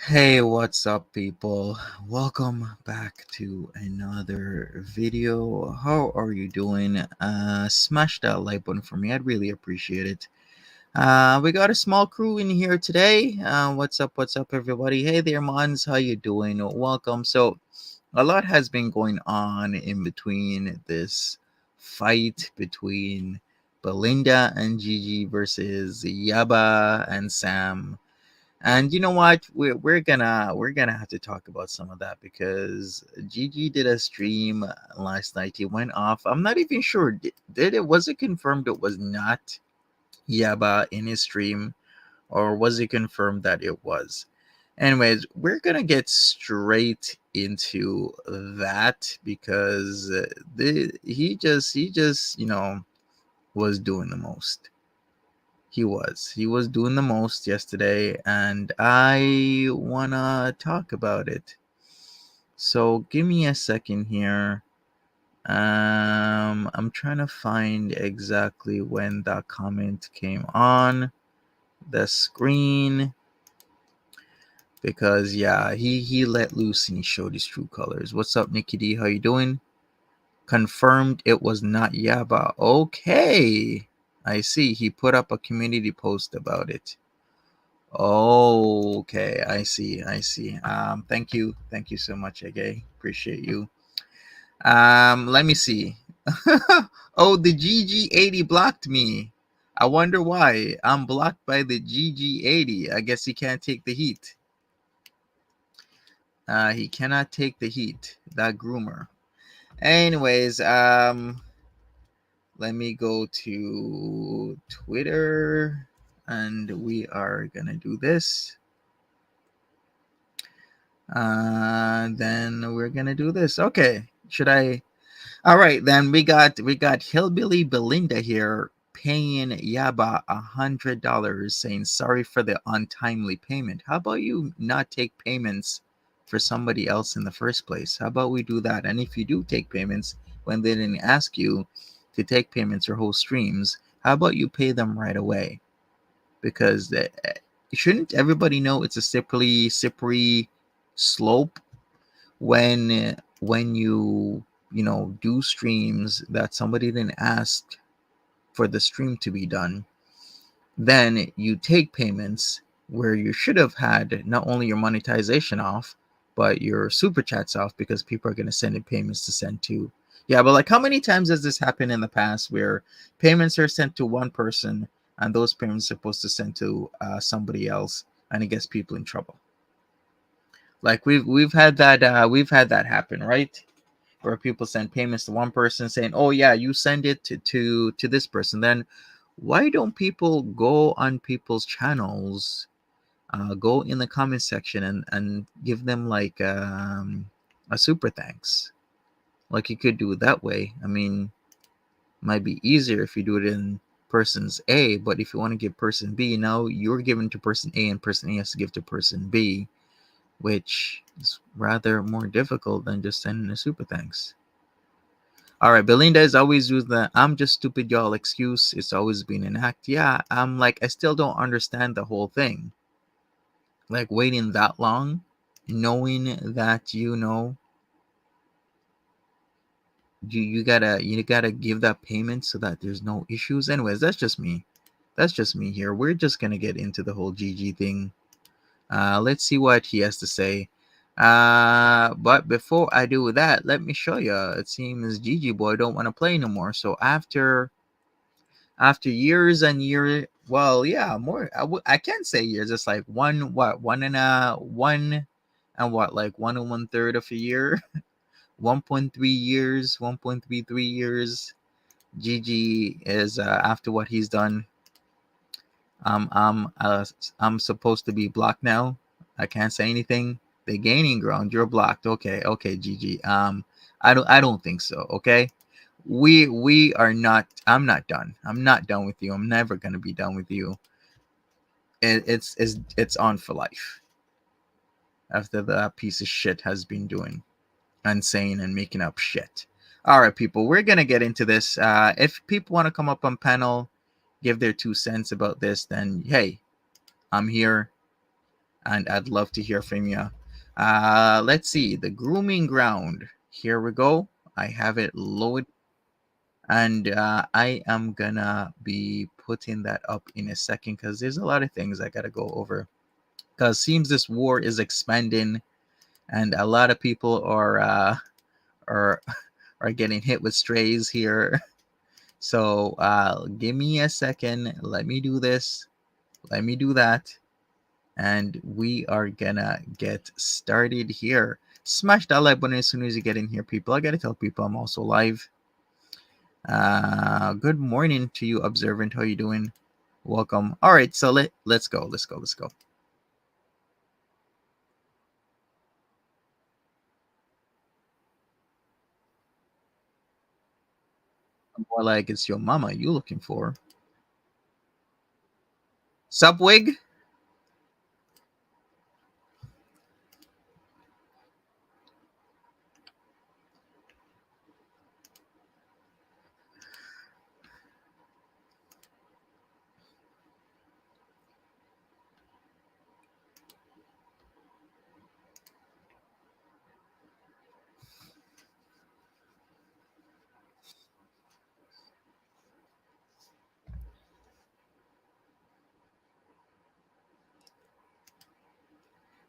Hey, what's up, people? Welcome back to another video. How are you doing? Smash that like button for me. I'd really appreciate it. We got a small crew in here today. What's up, everybody? Hey there, Mons. How you doing? Welcome. So, a lot has been going on in between this fight between Belinda and Gigi versus Yaba and Sam. And you know what? We're gonna have to talk about some of that because Gigi did a stream last night. He went off. I'm not even sure. Did it was it confirmed it was not Yaba in his stream, or was it confirmed that it was? Anyways, we're gonna get straight into that because he just was doing the most. He was doing the most yesterday, and I wanna talk about it. So give me a second here. I'm trying to find exactly when that comment came on the screen because yeah, he let loose and he showed his true colors. What's up, Nikki D? How you doing? Confirmed it was not Yaba. Okay, I see. He put up a community post about it. Oh, okay. I see. I see. Thank you. Thank you so much, Ege. Appreciate you. Let me see. Oh, the GG80 blocked me. I wonder why. I'm blocked by the GG80. I guess he can't take the heat. He cannot take the heat. That groomer. Anyways, let me go to Twitter and we are gonna do this. Then we're gonna do this. Okay. Should I? All right. Then we got Hillbilly Belinda here paying Yaba $100, saying sorry for the untimely payment. How about you not take payments for somebody else in the first place? How about we do that? And if you do take payments when they didn't ask you to take payments or host streams, how about you pay them right away? Because shouldn't everybody know it's a slippery slope when you do streams that somebody didn't ask for the stream to be done, then you take payments where you should have had not only your monetization off but your super chats off because people are going to send in payments to send to. Yeah, but like how many times has this happened in the past where payments are sent to one person and those payments are supposed to send to somebody else, and it gets people in trouble? Like we've had that happen, right? Where people send payments to one person saying, "Oh yeah, you send it to this person." Then why don't people go on people's channels, go in the comment section and give them like a super thanks? Like you could do it that way. I mean, might be easier if you do it in person's A, but if you want to give person B, now you're giving to person A and person A has to give to person B, which is rather more difficult than just sending a super thanks. All right, Belinda is always using the "I'm just stupid, y'all" excuse. It's always been an act. Yeah, I'm like, I still don't understand the whole thing. Like, waiting that long, knowing that you gotta give that payment so that there's no issues. Anyways, that's just me. That's just me here. We're just gonna get into the whole GG thing. Let's see what he has to say. But before I do that, let me show you. It seems Gigi boy don't want to play no more. So after years and years, well, yeah, more. I can't say years. It's like one and what, like 1 and 1/3 of a year, 1.3 years, 1.33 years. Gigi is after what he's done. I'm supposed to be blocked now. I can't say anything. The gaining ground. You're blocked. Okay, okay, Gigi. I don't think so. Okay, we are not. I'm not done. I'm not done with you. I'm never gonna be done with you. It's on for life after that piece of shit has been doing and saying and making up shit. All right, people, we're gonna get into this. If people want to come up on panel, give their 2 cents about this, then hey, I'm here. and I'd love to hear from you. Let's see, the Grooming Ground. Here we go. I have it loaded, and I am gonna be putting that up in a second because there's a lot of things I gotta go over. Because seems this war is expanding, and a lot of people are are getting hit with strays here. So give me a second. Let me do this. Let me do that. And we are gonna get started here. Smash that like button as soon as you get in here, people. I gotta tell people I'm also live. Good morning to you, observant. How you doing? Welcome. All right, so let's go. Let's go. Let's go. More like it's your mama you looking for. Subwig?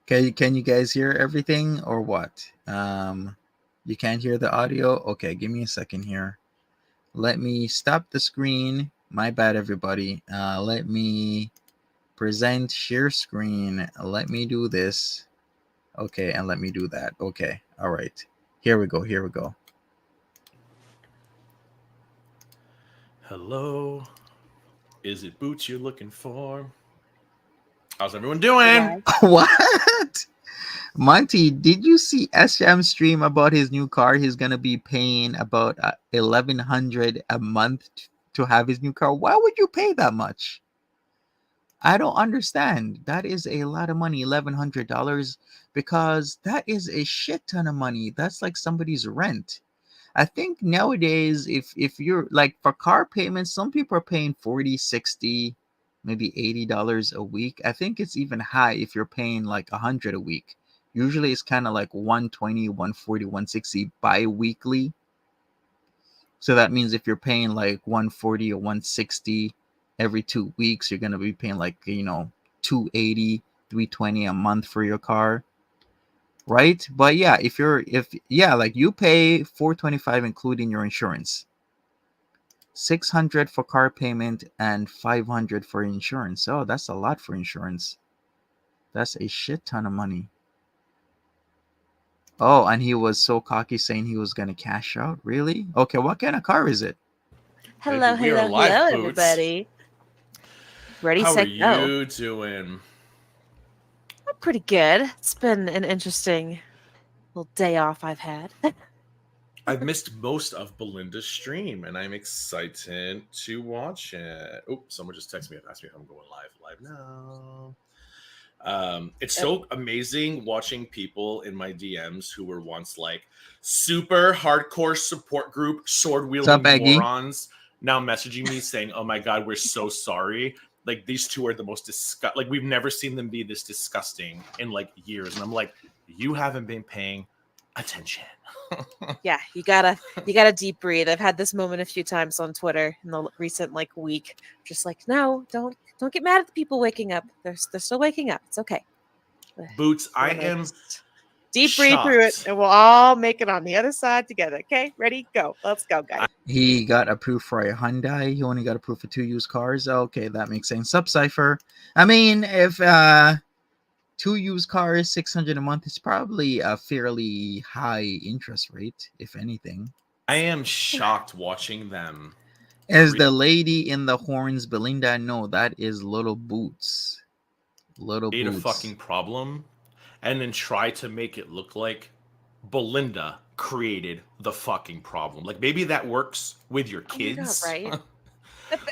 Can you guys hear everything or what? You can't hear the audio? Okay, give me a second here. Let me stop the screen. My bad, everybody. Let me present share screen. Let me do this. Okay, and let me do that. Okay, all right. Here we go. Here we go. Hello. Is it Boots you're looking for? How's everyone doing? What? Monty, did you see SM stream about his new car? He's gonna be paying about 1,100 a month to have his new car. Why would you pay that much? I don't understand. That is a lot of money, $1,100, because that is a shit ton of money. That's like somebody's rent. I think nowadays, if you're like for car payments, some people are paying 40, 60, maybe $80 a week. I think it's even high if you're paying like 100 a week. Usually it's kind of like 120, 140, 160 bi-weekly. So that means if you're paying like 140 or 160 every 2 weeks, you're gonna be paying like 280, 320 a month for your car. Right? But yeah, if yeah, like you pay 425 including your insurance. 600 for car payment and 500 for insurance. Oh, that's a lot for insurance. That's a shit ton of money. Oh, and he was so cocky saying he was gonna cash out. Really? Okay, what kind of car is it? Baby, Hello, we are hello, hello, live, Boots. everybody. Ready, How are set, go. you doing? I'm pretty good. It's been an interesting little day off I've had. I've missed most of Belinda's stream, and I'm excited to watch it. Oh, someone just texted me and asked me if I'm going live now. It's Yep. so amazing watching people in my DMs who were once like super hardcore support group sword What's up, wielding Aggie? morons now messaging me saying, "Oh my god, we're so sorry." Like these two are the most like we've never seen them be this disgusting in like years, and I'm like, you haven't been paying attention. Yeah, you gotta deep breathe. I've had this moment a few times on Twitter in the recent like week. Just like, no, don't get mad at the people waking up. They're still waking up. It's okay. Boots, I Wanna am just deep breathe through it, shocked. and we'll all make it on the other side together. Okay, ready, go. Let's go, guys. He got approved for a Hyundai. He only got approved for 2 used cars. Okay, that makes sense. Subcipher. I mean, if 2 used cars, 600 a month, is probably a fairly high interest rate, if anything. I am shocked watching them. As the lady in the horns, Belinda, no, that is Little Boots. Little Create a Boots. fucking problem and then try to make it look like Belinda created the fucking problem. Like maybe that works with your Oh my god, kids, right?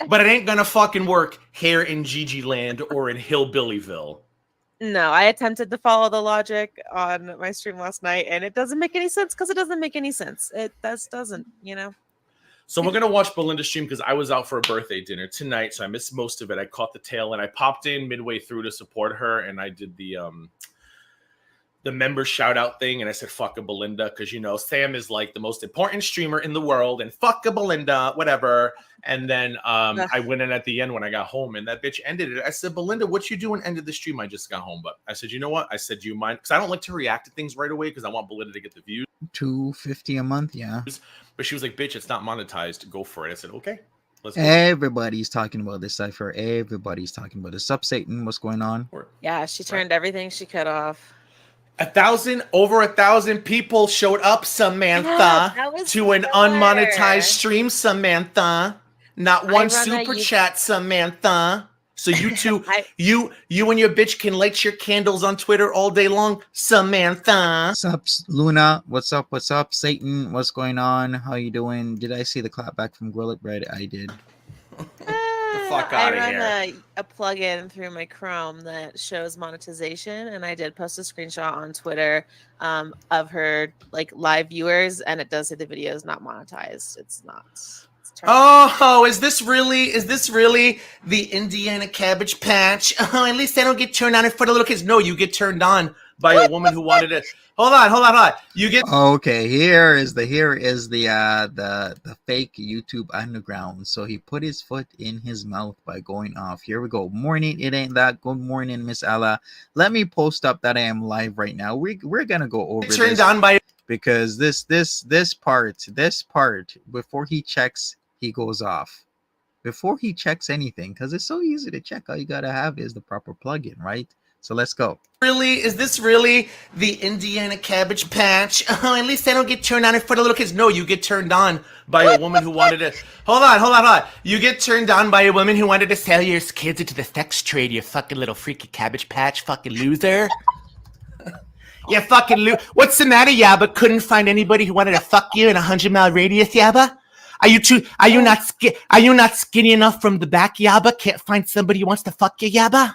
but it ain't gonna fucking work here in Gigi Land or in Hillbillyville. No, I attempted to follow the logic on my stream last night, and it doesn't make any sense because it doesn't make any sense. It doesn't, you know? So we're gonna watch Belinda stream because I was out for a birthday dinner tonight, so I missed most of it. I caught the tail and I popped in midway through to support her, and I did the member shout out thing, and I said fuck a Belinda because you know Sam is like the most important streamer in the world, and fuck a Belinda, whatever. And then I went in at the end when I got home, and that bitch ended it. I said, Belinda, what you doing? Ended the stream. I just got home, but I said, you know what? I said, do you mind? Because I don't like to react to things right away because I want Belinda to get the views. $250 a month, yeah. But she was like, bitch, it's not monetized. Go for it. I said, okay. Let's go. Everybody's talking about this cipher. Everybody's talking about this. Sup, Satan? What's going on? Yeah, she turned everything she could off. Over 1,000 people showed up, Samantha, to an unmonetized stream, Samantha. Not one super chat, Samantha. So you two, you and your bitch can light your candles on Twitter all day long, Samantha. What's up, Luna? What's up? What's up, Satan? What's going on? How you doing? Did I see the clap back from Grill It Bread? I did. Fuck out of here. I run a plugin through my Chrome that shows monetization, and I did post a screenshot on Twitter of her like live viewers, and it does say the video is not monetized. It's not. Oh, is this really the Indiana Cabbage Patch? Oh, at least I don't get turned on for the little kids. No, you get turned on by a woman who wanted it. Hold on. You get okay. Here is the fake YouTube underground. So he put his foot in his mouth by going off. Here we go. Morning. It ain't that. Good morning, Miss Ella. Let me post up that I am live right now. We're gonna go over turned this on by because this part before he checks, he goes off. Before he checks anything, because it's so easy to check. All you gotta have is the proper plugin, right? So let's go. Is this really the Indiana Cabbage Patch? Oh, at least I don't get turned on for the little kids. No, you get turned on by a woman who wanted to. Hold on. You get turned on by a woman who wanted to sell your kids into the sex trade. You fucking little freaky Cabbage Patch, fucking loser. You fucking What's the matter, Yaba? Couldn't find anybody who wanted to fuck you in a 100-mile radius, Yaba? Are you not skinny enough from the back, Yaba? Can't find somebody who wants to fuck you, Yaba?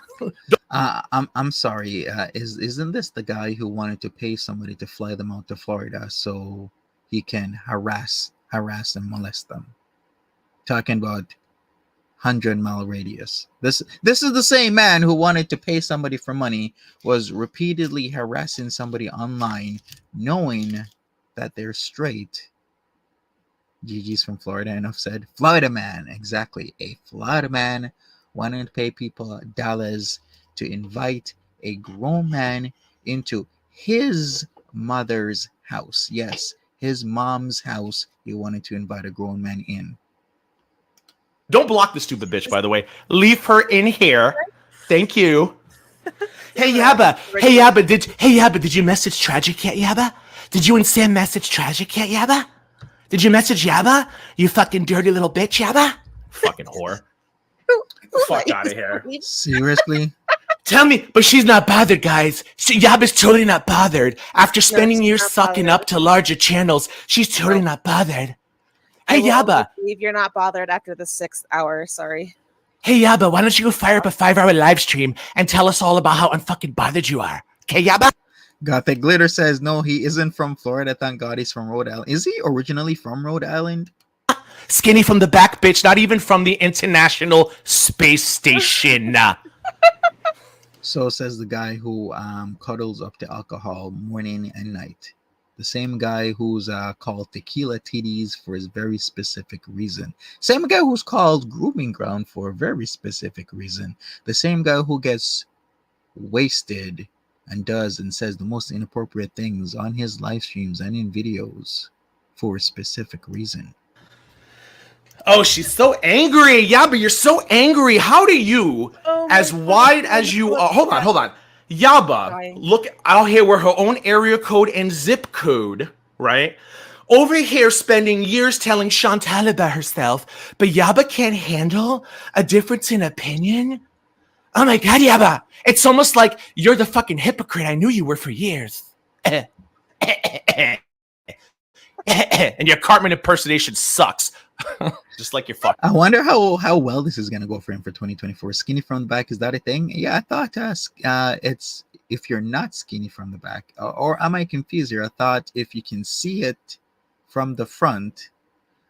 I'm sorry. Isn't this the guy who wanted to pay somebody to fly them out to Florida so he can harass and molest them? Talking about 100-mile radius. This is the same man who wanted to pay somebody for money, was repeatedly harassing somebody online, knowing that they're straight. Gigi's from Florida, enough said. Florida man, exactly. A Florida man wanting to pay people dollars to invite a grown man into his mother's house. Yes, his mom's house. He wanted to invite a grown man in. Don't block the stupid bitch, by the way. Leave her in here. Thank you. Hey Yaba, did you message Tragic yet, Yaba? Did you and Sam message Tragic yet, Yaba? Did you message Yaba? You fucking dirty little bitch, Yaba? Fucking whore. Fuck out of here. Seriously? Tell me, but she's not bothered, guys. Yaba's totally not bothered. After spending years sucking up to larger channels, she's totally not bothered. Hey, Yaba. Believe you're not bothered after the 6th hour. Sorry. Hey, Yaba, why don't you go fire up a 5-hour live stream and tell us all about how unfucking bothered you are? Okay, Yaba? Gothic Glitter says, no, he isn't from Florida. Thank God he's from Rhode Island. Is he originally from Rhode Island? Skinny from the back, bitch. Not even from the International Space Station. So says the guy who cuddles up to alcohol morning and night. The same guy who's called Tequila Titties for his very specific reason. Same guy who's called Grooming Ground for a very specific reason. The same guy who gets wasted and does and says the most inappropriate things on his live streams and in videos for a specific reason. Oh, she's so angry. Yeah, but you're so angry. How do you, as wide as you are, hold on. Yaba, look out here with her own area code and zip code, right? Over here spending years telling Chantal about herself, but Yaba can't handle a difference in opinion? Oh my God, Yaba. It's almost like you're the fucking hypocrite I knew you were for years. And your Cartman impersonation sucks. Just like your fuck. I wonder how well this is gonna go for him for 2024. Skinny from the back, is that a thing? Yeah, I thought it's if you're not skinny from the back, or am I confused here? I thought if you can see it from the front,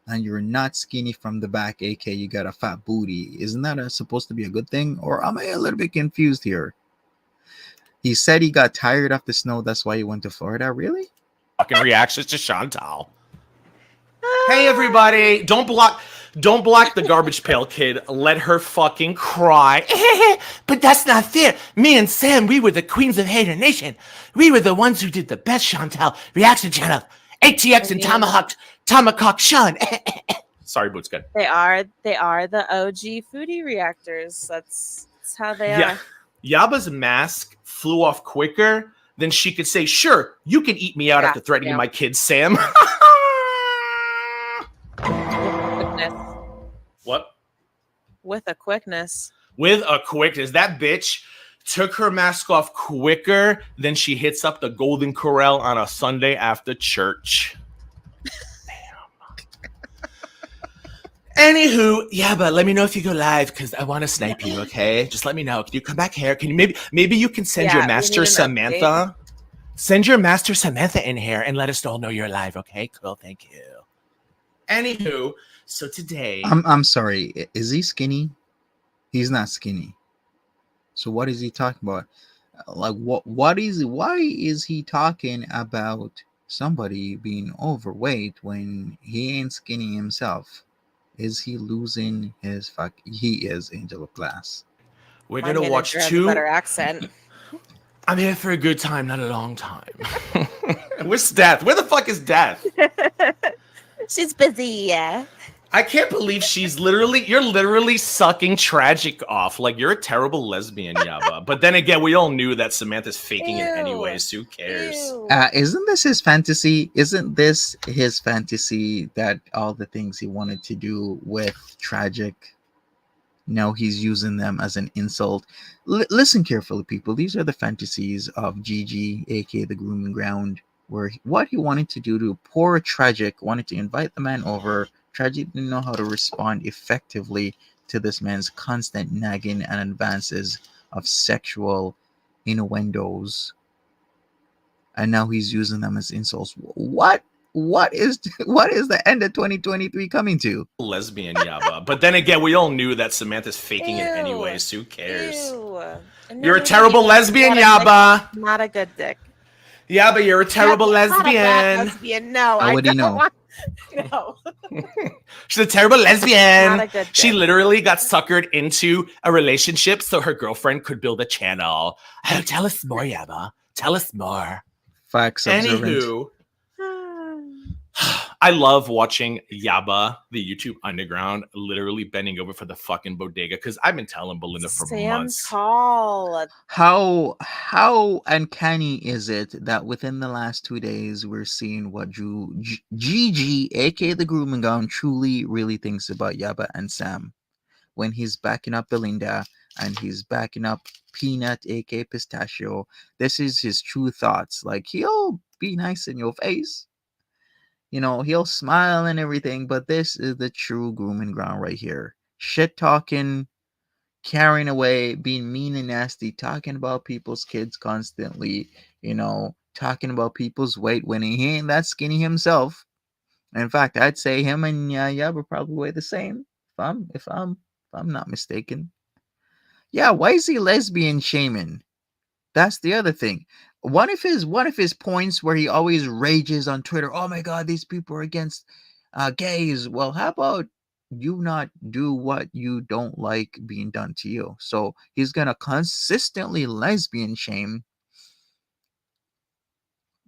and you're not skinny from the back, aka you got a fat booty. Isn't that supposed to be a good thing? Or am I a little bit confused here? He said he got tired of the snow, that's why he went to Florida. Really? Fucking reactions to Chantal. Hey everybody, don't block the garbage pail kid. Let her fucking cry. But that's not fair. Me and Sam, we were the queens of Hater Nation. We were the ones who did the best Chantal reaction channel. ATX and Tomahawk Sean. Sorry, Boots, good. They are the OG foodie reactors. That's how they are. Yaba's mask flew off quicker than she could say, sure, you can eat me out after threatening my kid, Sam. What? With a quickness. With a quickness. That bitch took her mask off quicker than she hits up the Golden Corral on a Sunday after church. Damn. Anywho, yeah, but let me know if you go live because I want to snipe you, okay? Just let me know. Can you come back here? Can you maybe you can send your master Samantha? Update. Send your master Samantha in here and let us all know you're live, okay? Cool, thank you. Anywho, so today I'm sorry, is he skinny? He's not skinny. So what is he talking about? Like why is he talking about somebody being overweight when he ain't skinny himself? Is he losing his he is Angel of Glass. We're gonna watch two better accent. I'm here for a good time, not a long time. Where's Death? Where the fuck is Death? She's busy, yeah. I can't believe you're literally sucking Tragic off. Like, you're a terrible lesbian, Yaba. But then again, we all knew that Samantha's faking it anyways. Who cares? Isn't this his fantasy? Isn't this his fantasy that all the things he wanted to do with Tragic, now he's using them as an insult? Listen carefully, people. These are the fantasies of Gigi, aka the Grooming Ground, where what he wanted to do to poor Tragic, wanted to invite the man over. Tragic didn't know how to respond effectively to this man's constant nagging and advances of sexual innuendos, and now he's using them as insults. What is the end of 2023 coming to? Lesbian, Yaba. But then again, we all knew that Samantha's faking it anyways. Who cares? You're a terrible lesbian, Yaba. Not a good dick. Yaba, you're a terrible lesbian. No, how would he know? No. She's a terrible lesbian. Not a good She dick. literally got suckered into a relationship so her girlfriend could build a channel. Oh, tell us more, Yaba. Tell us more. Facts observant. Anywho, I love watching Yaba, the YouTube Underground, literally bending over for the fucking bodega because I've been telling Belinda for months. Tall. How uncanny is it that within the last 2 days we're seeing what Gigi, aka the Grooming Ground, truly really thinks about Yaba and Sam when he's backing up Belinda and he's backing up Peanut, aka Pistachio. This is his true thoughts. Like, he'll be nice in your face. He'll smile and everything, but this is the true Grooming Ground right here. Shit talking, carrying away, being mean and nasty, talking about people's kids constantly, talking about people's weight when he ain't that skinny himself. In fact, I'd say him and Yaba probably weigh the same, if I'm not mistaken. Yeah, why is he lesbian shaming? That's the other thing. One of his points where he always rages on Twitter, oh my God, these people are against gays. Well, how about you not do what you don't like being done to you? So he's gonna consistently lesbian shame,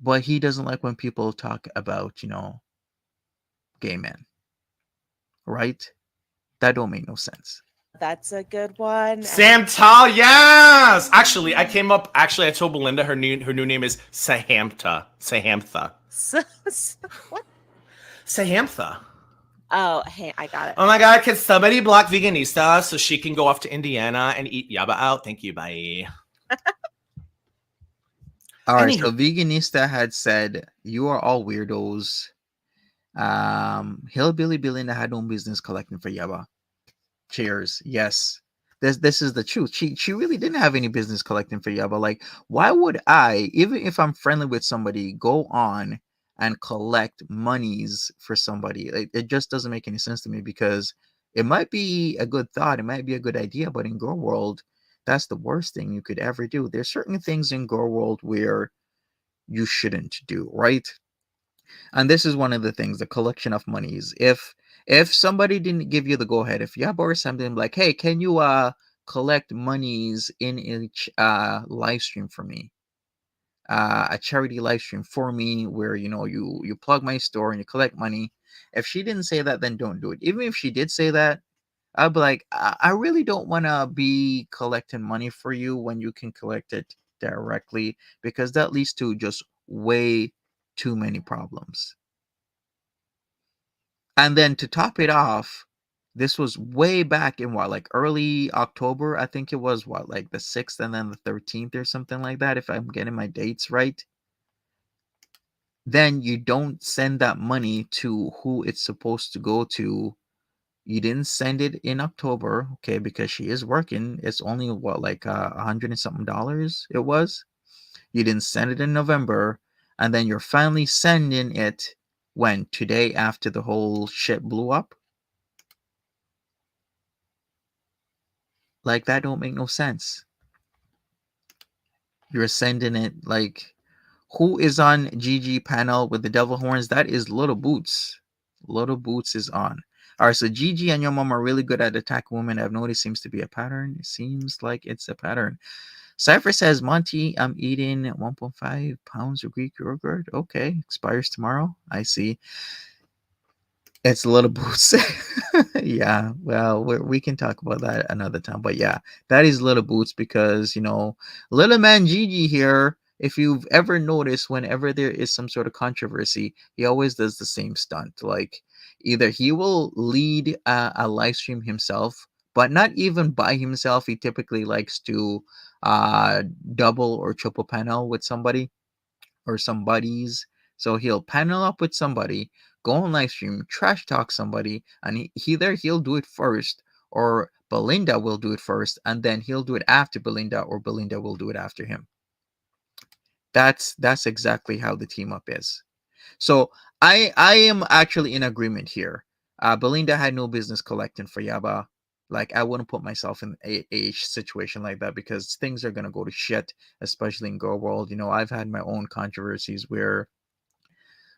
but he doesn't like when people talk about, gay men. Right? That don't make no sense. That's a good one. Samtal, yes. Actually, I told Belinda her new name is Sahamtha. What? Sahamtha. Oh, hey, I got it. Oh my God, can somebody block Veganista so she can go off to Indiana and eat Yaba out? Thank you, bye. All right, so Veganista had said, you are all weirdos. Hillbilly Belinda had no business collecting for Yaba. Cheers. Yes. This is the truth. She really didn't have any business collecting for Yaba. Like, why would I, even if I'm friendly with somebody, go on and collect monies for somebody. It just doesn't make any sense to me, because it might be a good thought, it might be a good idea, but in Girl World, that's the worst thing you could ever do. There's certain things in Girl World where you shouldn't do, right? And this is one of the things, the collection of monies. If somebody didn't give you the go ahead, if Yaba or something like, hey, can you collect monies in each live stream for me, a charity live stream for me, where you plug my store and you collect money. If she didn't say that, then don't do it. Even if she did say that, I'd be like, I really don't want to be collecting money for you when you can collect it directly, because that leads to just way too many problems. And then to top it off, this was way back in what, like early October, I think it was, what, like the 6th and then the 13th or something like that, if I'm getting my dates right. Then you don't send that money to who it's supposed to go to. You didn't send it in October, okay, because she is working. It's only what, like $100 and something it was. You didn't send it in November, and then you're finally sending it when, today, after the whole shit blew up. Like, that don't make no sense. You're sending it like, who is on Gigi panel with the devil horns? That is Little Boots. Little Boots is on. All right, so Gigi and your mom are really good at attacking women. I've noticed seems to be a pattern. It seems like it's a pattern. Cypher says, Monty, I'm eating 1.5 pounds of Greek yogurt. Okay, expires tomorrow. I see. It's Little Boots. Yeah, well, we can talk about that another time. But yeah, that is Little Boots, because, little man Gigi here, if you've ever noticed, whenever there is some sort of controversy, he always does the same stunt. Like, either he will lead a live stream himself, but not even by himself. He typically likes to double or triple panel with somebody or some buddies. So he'll panel up with somebody, go on live stream, trash talk somebody, and either he'll do it first, or Belinda will do it first, and then he'll do it after Belinda, or Belinda will do it after him. That's exactly how the team up is. So I am actually in agreement here. Belinda had no business collecting for Yaba. Like, I wouldn't put myself in a situation like that, because things are gonna go to shit, especially in Girl World. I've had my own controversies where,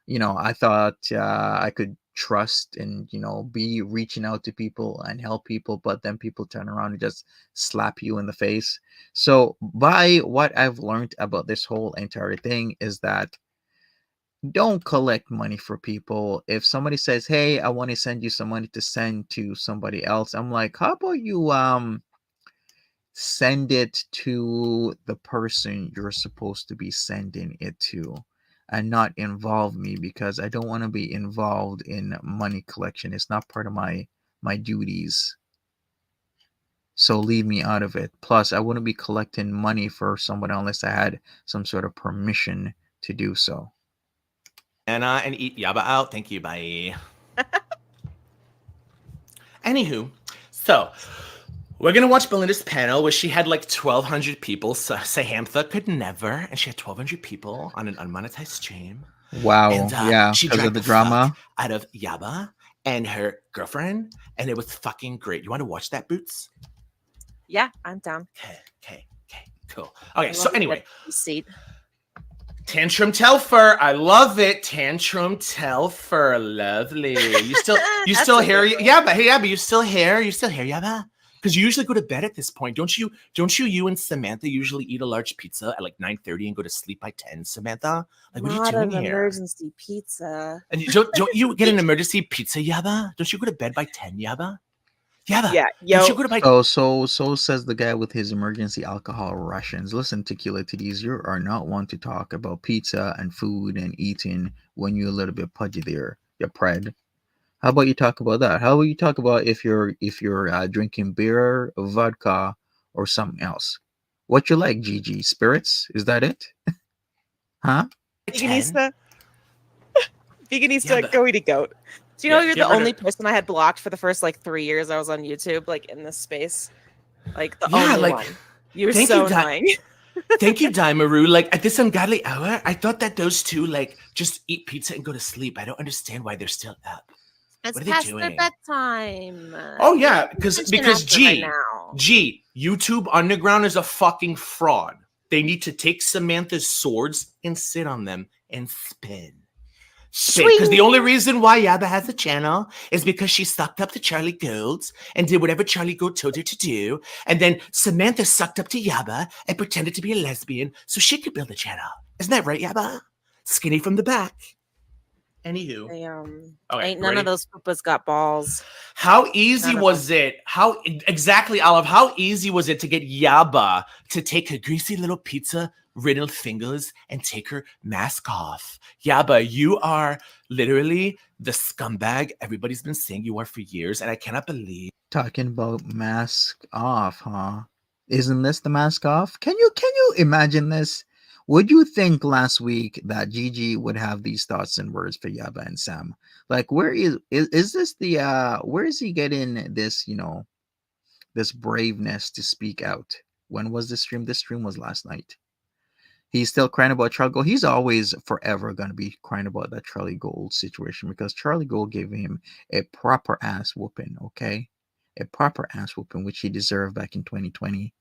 I thought I could trust and, be reaching out to people and help people, but then people turn around and just slap you in the face. So by what I've learned about this whole entire thing is that, don't collect money for people. If somebody says, hey, I want to send you some money to send to somebody else, I'm like, how about you send it to the person you're supposed to be sending it to, and not involve me, because I don't want to be involved in money collection. It's not part of my duties. So leave me out of it. Plus, I wouldn't be collecting money for someone unless I had some sort of permission to do so. Anna and eat Yaba out. Thank you. Bye. Anywho, so we're gonna watch Belinda's panel where she had like 1,200 people. So Samantha could never, and she had 1,200 people on an unmonetized stream. Wow. And yeah, she because dragged of the the drama fuck out of Yaba and her girlfriend, and it was fucking great. You want to watch that, Boots? Yeah, I'm down. Okay, cool. Okay, so anyway, seat. Tantrum Telfer, I love it. Tantrum Telfer, lovely. You still hear? Yeah, but you still hear? Yaba? Because you usually go to bed at this point, don't you? You and Samantha usually eat a large pizza at like 9:30 and go to sleep by 10. Samantha, like, what are you doing here? Emergency pizza. And don't you get an emergency pizza, Yaba? Don't you go to bed by 10, Yaba? Yeah, don't you go to bed? So says the guy with his emergency alcohol rations. Listen, Tequila Titties, you are not one to talk about pizza and food and eating when you're a little bit pudgy there. You're pred. How about you talk about that? How about you talk about if you're drinking beer, vodka, or something else? What you like, Gigi? Spirits? Is that it? Huh? Veganista, Yeah, go eat a goat. Do you know you're the only of... person I had blocked for the first like 3 years I was on YouTube, like in this space? Like the only one. You were so annoying. Thank you, Daimaru. Like at this ungodly hour, I thought that those two like just eat pizza and go to sleep. I don't understand why they're still up. It's What are they past their doing? bedtime. Oh They're yeah, attention because after right now. YouTube Underground is a fucking fraud. They need to take Samantha's swords and sit on them and spin. Spin. Because the only reason why Yaba has a channel is because she sucked up to Charlie Gold and did whatever Charlie Gold told her to do. And then Samantha sucked up to Yaba and pretended to be a lesbian so she could build a channel. Isn't that right, Yaba? Skinny from the back. Anywho. Okay, ain't none of those poopas got balls. How easy was it? How exactly, Olive? How easy was it to get Yaba to take her greasy little pizza riddled fingers and take her mask off? Yaba, you are literally the scumbag everybody's been saying you are for years, and I cannot believe. Talking about mask off, huh? Isn't this the mask off? Can you imagine this? Would you think last week that Gigi would have these thoughts and words for Yaba and Sam? Like, where is this the where is he getting this, this braveness to speak out? When was this stream? This stream was last night. He's still crying about Charlie Gold. He's always forever gonna be crying about that Charlie Gold situation because Charlie Gold gave him a proper ass whooping, okay? A proper ass whooping, which he deserved back in 2020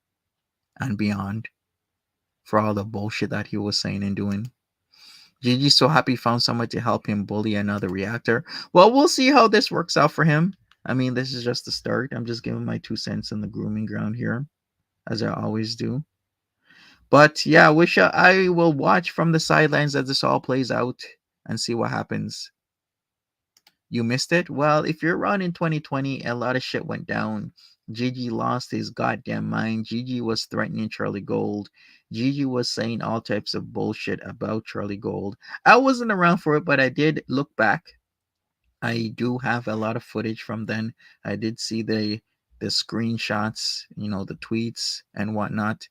and beyond, for all the bullshit that he was saying and doing. Gigi's so happy he found someone to help him bully another reactor. Well, we'll see how this works out for him. I mean, this is just the start. I'm just giving my 2 cents on the grooming ground here, as I always do. But yeah, I will watch from the sidelines as this all plays out and see what happens. You missed it? Well, if you're around in 2020, a lot of shit went down. Gigi lost his goddamn mind. Gigi was threatening Charlie Gold. Gigi was saying all types of bullshit about Charlie Gold. I wasn't around for it, but I did look back. I do have a lot of footage from then. I did see the screenshots, the tweets and whatnot.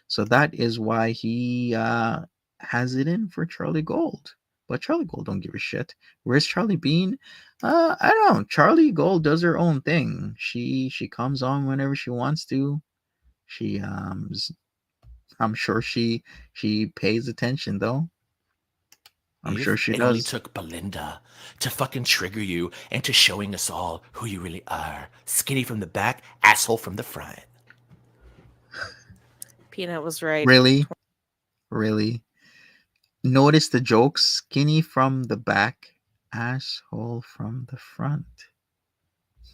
So that is why he has it in for Charlie Gold. But Charlie Gold don't give a shit. Where's Charlie Bean? I don't know. Charlie Gold does her own thing. She comes on whenever she wants to. She I'm sure she pays attention though. I'm sure she does. It only took Belinda to fucking trigger you into showing us all who you really are. Skinny from the back, asshole from the front. Peanut was right. Really? Notice the jokes. Skinny from the back, asshole from the front.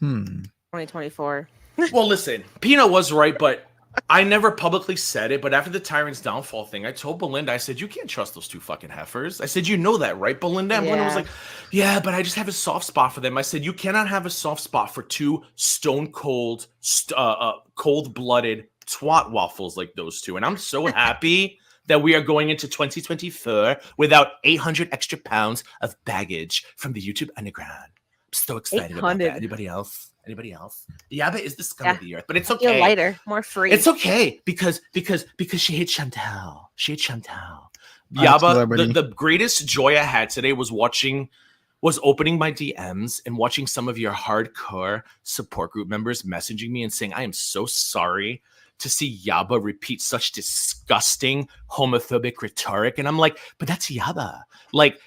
2024. Well, listen, Peanut was right, but I never publicly said it. But after the Tyrant's downfall thing, I told Belinda, I said, you can't trust those two fucking heifers. I said, you know that, right, Belinda? And Belinda was like, yeah, but I just have a soft spot for them. I said, you cannot have a soft spot for two stone cold, cold-blooded twat waffles like those two. And I'm so happy that we are going into 2024 without 800 extra pounds of baggage from the YouTube Underground. I'm so excited about that. Anybody else? Yaba is the scum of the earth, but it's okay. Feel lighter, more free. It's okay because she hates Chantal. Yaba, the greatest joy I had today was opening my DMs and watching some of your hardcore support group members messaging me and saying, I am so sorry to see Yaba repeat such disgusting homophobic rhetoric. And I'm like, but that's Yaba. Like,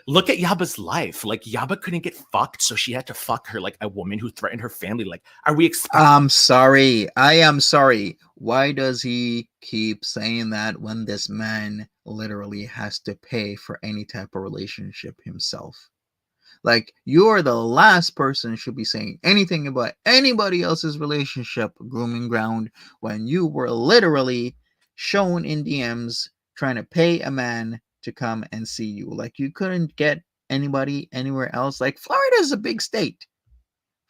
look at Yaba's life. Like, Yaba couldn't get fucked, so she had to fuck her, like, a woman who threatened her family. Like, are we expecting? I'm sorry. I am sorry. Why does he keep saying that when this man literally has to pay for any type of relationship himself? Like, you're the last person who should be saying anything about anybody else's relationship, Grooming Ground, when you were literally shown in DMs trying to pay a man to come and see you. Like, you couldn't get anybody anywhere else. Like, Florida is a big state.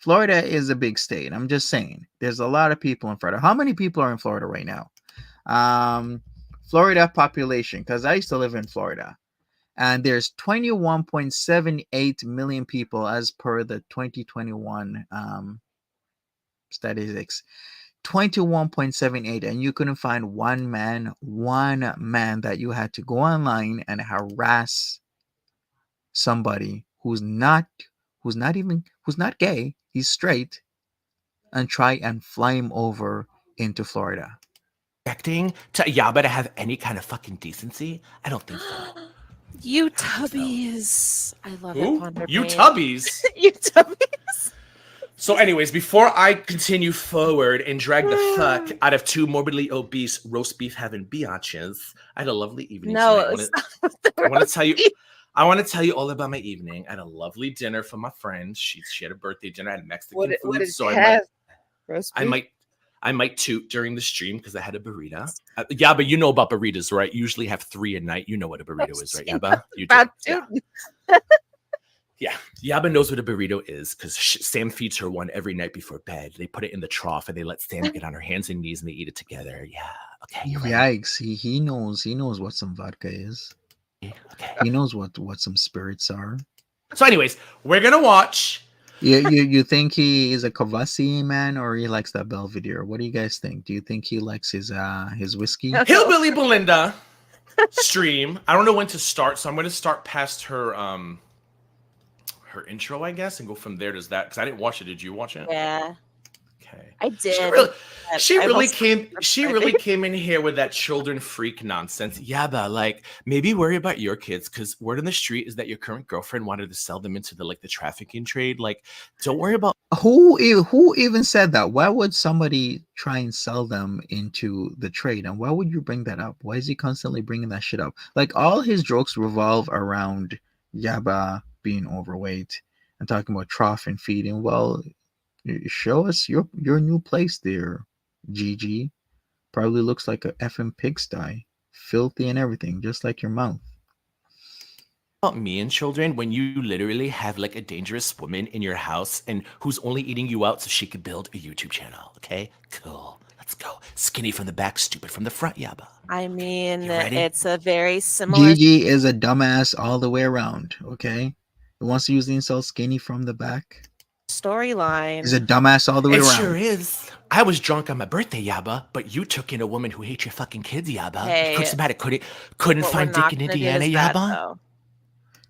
I'm just saying. There's a lot of people in Florida. How many people are in Florida right now? Florida population, because I used to live in Florida. And there's 21.78 million people as per the 2021 statistics. 21.78, and you couldn't find one man that you had to go online and harass somebody who's not gay, he's straight, and try and fly him over into Florida. expecting to Yaba to have any kind of fucking decency? I don't think so. You tubbies. I love it, Who? Ponder You Pain. tubbies. You tubbies. So, anyways, before I continue forward and drag the fuck out of two morbidly obese roast beef having biatches, I had a lovely evening No, tonight. I want to tell you all about my evening. I had a lovely dinner for my friend. She had a birthday dinner. I had Mexican food, so I might toot during the stream because I had a burrito. Yeah, but you know about burritos, right? You usually have 3 a night. You know what a burrito is, right, Yaba? You do. Yeah. Yaba knows what a burrito is because Sam feeds her one every night before bed. They put it in the trough and they let Sam get on her hands and knees and they eat it together. Yeah. Okay. Yikes! He knows what some vodka is. Okay. He knows what some spirits are. So, anyways, we're gonna watch. You think he is a Kavasi man or he likes that Belvedere? What do you guys think? Do you think he likes his whiskey? Hillbilly Belinda stream. I don't know when to start, so I'm gonna start past her her intro, I guess, and go from there. Does that? Because I didn't watch it. Did you watch it? Yeah. Okay. I did. She really came in here with that children freak nonsense. Yeah, but like maybe worry about your kids because word on the street is that your current girlfriend wanted to sell them into the trafficking trade. Like, don't worry about who even said that. Why would somebody try and sell them into the trade, and why would you bring that up? Why is he constantly bringing that shit up? Like all his jokes revolve around Yaba being overweight and talking about trough and feeding. Well, show us your new place there, Gigi. Probably looks like a effing pigsty, filthy and everything, just like your mouth. me and children when you literally have like a dangerous woman in your house and who's only eating you out so she could build a YouTube channel. Okay, cool. Let's go. Skinny from the back, stupid from the front, Yaba. I mean, it's a very similar. Gigi is a dumbass all the way around. Okay, he wants to use the insult "skinny from the back." Storyline. He's a dumbass all the way around. It sure is. I was drunk on my birthday, Yaba, but you took in a woman who hates your fucking kids, Yaba. Hey, couldn't find dick in Indiana, Yaba.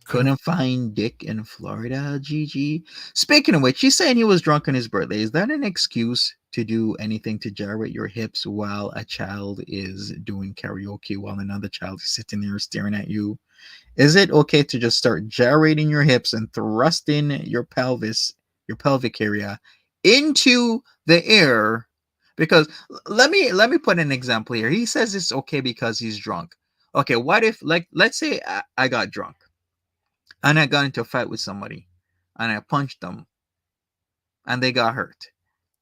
Couldn't find dick in Florida, Gigi. Speaking of which, he's saying he was drunk on his birthday. Is that an excuse to do anything to gyrate your hips while a child is doing karaoke while another child is sitting there staring at you? Is it okay to just start gyrating your hips and thrusting your pelvic area into the air? Because let me put an example here. He says it's okay because he's drunk. Okay, what if let's say I got drunk and I got into a fight with somebody and I punched them and they got hurt.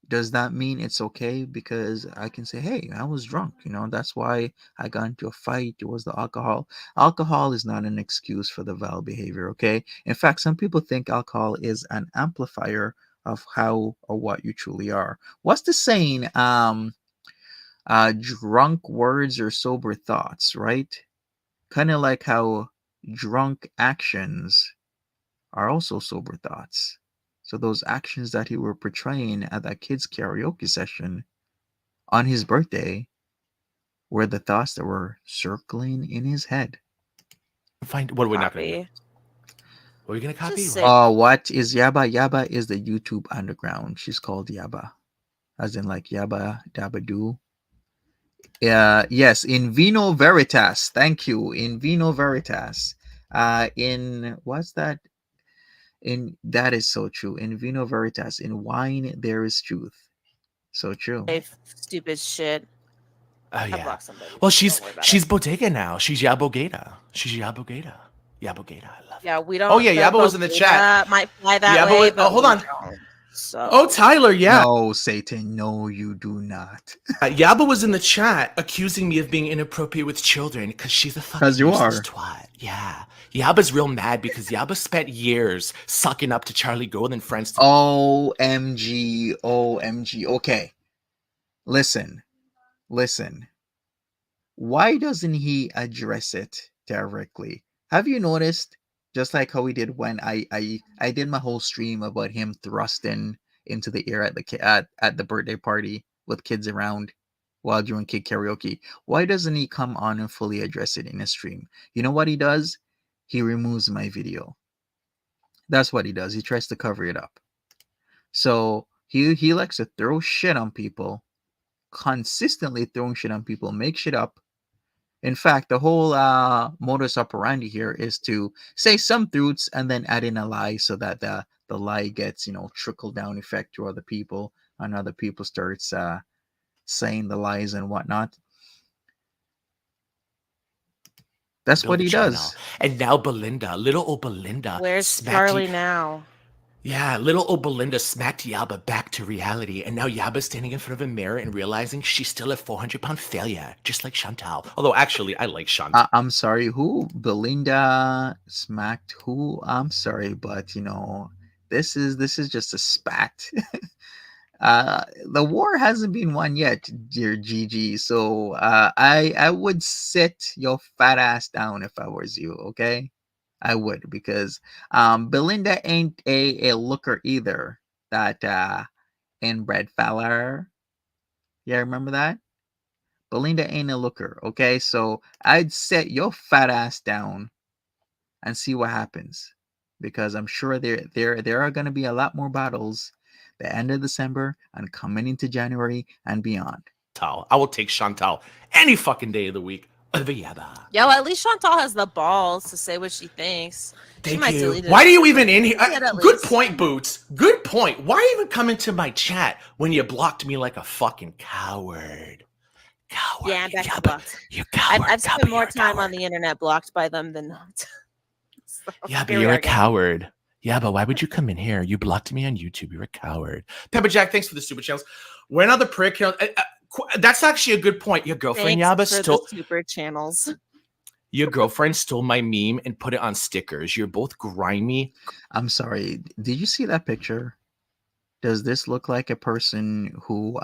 Does that mean it's okay? Because I can say, hey, I was drunk. That's why I got into a fight. It was the alcohol. Alcohol is not an excuse for the vile behavior, okay? In fact, some people think alcohol is an amplifier of how or what you truly are. What's the saying? Drunk words or sober thoughts, right? Kind of like how drunk actions are also sober thoughts. So those actions that he were portraying at that kid's karaoke session on his birthday were the thoughts that were circling in his head. What are we not going to do? What are we going to copy? What is Yaba? Yaba is the YouTube underground. She's called Yaba. As in like Yaba Dabba Doo. Yes, in vino veritas. Thank you. In vino veritas. In what's that? That is so true. In vino veritas, in wine there is truth. So true. Stupid shit. Oh yeah. Well, she's Bodega now. She's Yabogata. Yabogata. I love. Yeah, we don't. Oh yeah, Yabo was in the chat. Might fly that way. But hold on. So. Oh, Tyler, yeah. No, Satan, no, you do not. Yaba was in the chat accusing me of being inappropriate with children because she's a fucking useless twat. Yeah. Yaba's real mad because Yaba spent years sucking up to Charlie Gold and friends. OMG. Okay. Listen. Why doesn't he address it directly? Have you noticed? Just like how we did when I did my whole stream about him thrusting into the air at the birthday party with kids around while doing kid karaoke. Why doesn't he come on and fully address it in a stream? You know what he does? He removes my video. That's what he does. He tries to cover it up. So he likes to throw shit on people consistently throwing shit on people, make shit up. In fact, the whole modus operandi here is to say some truths and then add in a lie so that the lie gets, trickle down effect to other people, and other people starts saying the lies and whatnot. That's what he does. And now Belinda, little old Belinda, Where's Charlie now? Yeah, little old Belinda smacked Yaba back to reality, and now Yaba's standing in front of a mirror and realizing she's still a 400-pound failure, just like Chantal. Although, actually, I like Chantal. I'm sorry, who? Belinda smacked who? I'm sorry, but this is just a spat. The war hasn't been won yet, dear Gigi. So I would sit your fat ass down if I was you. Okay, I would, because Belinda ain't a looker either. That inbred fella. Yeah, remember that? Belinda ain't a looker. Okay, so I'd set your fat ass down and see what happens, because I'm sure there are going to be a lot more battles the end of December and coming into January and beyond. I will take Chantal any fucking day of the week. Yaba. Yeah, well, at least Chantal has the balls to say what she thinks. Thank you. Why are you even in here? Good least. point, Boots. Good point. Why even come into my chat when you blocked me like a fucking coward? Coward. Yeah, I'm back Yaba, blocked. you coward. I've spent Yaba, more you're a time coward. on the internet blocked by them than not. So, Yeah, but here we you're are a again. coward. Yeah, but why would you come in here? You blocked me on YouTube. You're a coward. Pepper Jack, thanks for the super channels. We're another prick. That's actually a good point. Your girlfriend Thanks Yaba for stole the super channels. your girlfriend stole my meme and put it on stickers. You're both grimy. I'm sorry. Did you see that picture? Does this look like a person who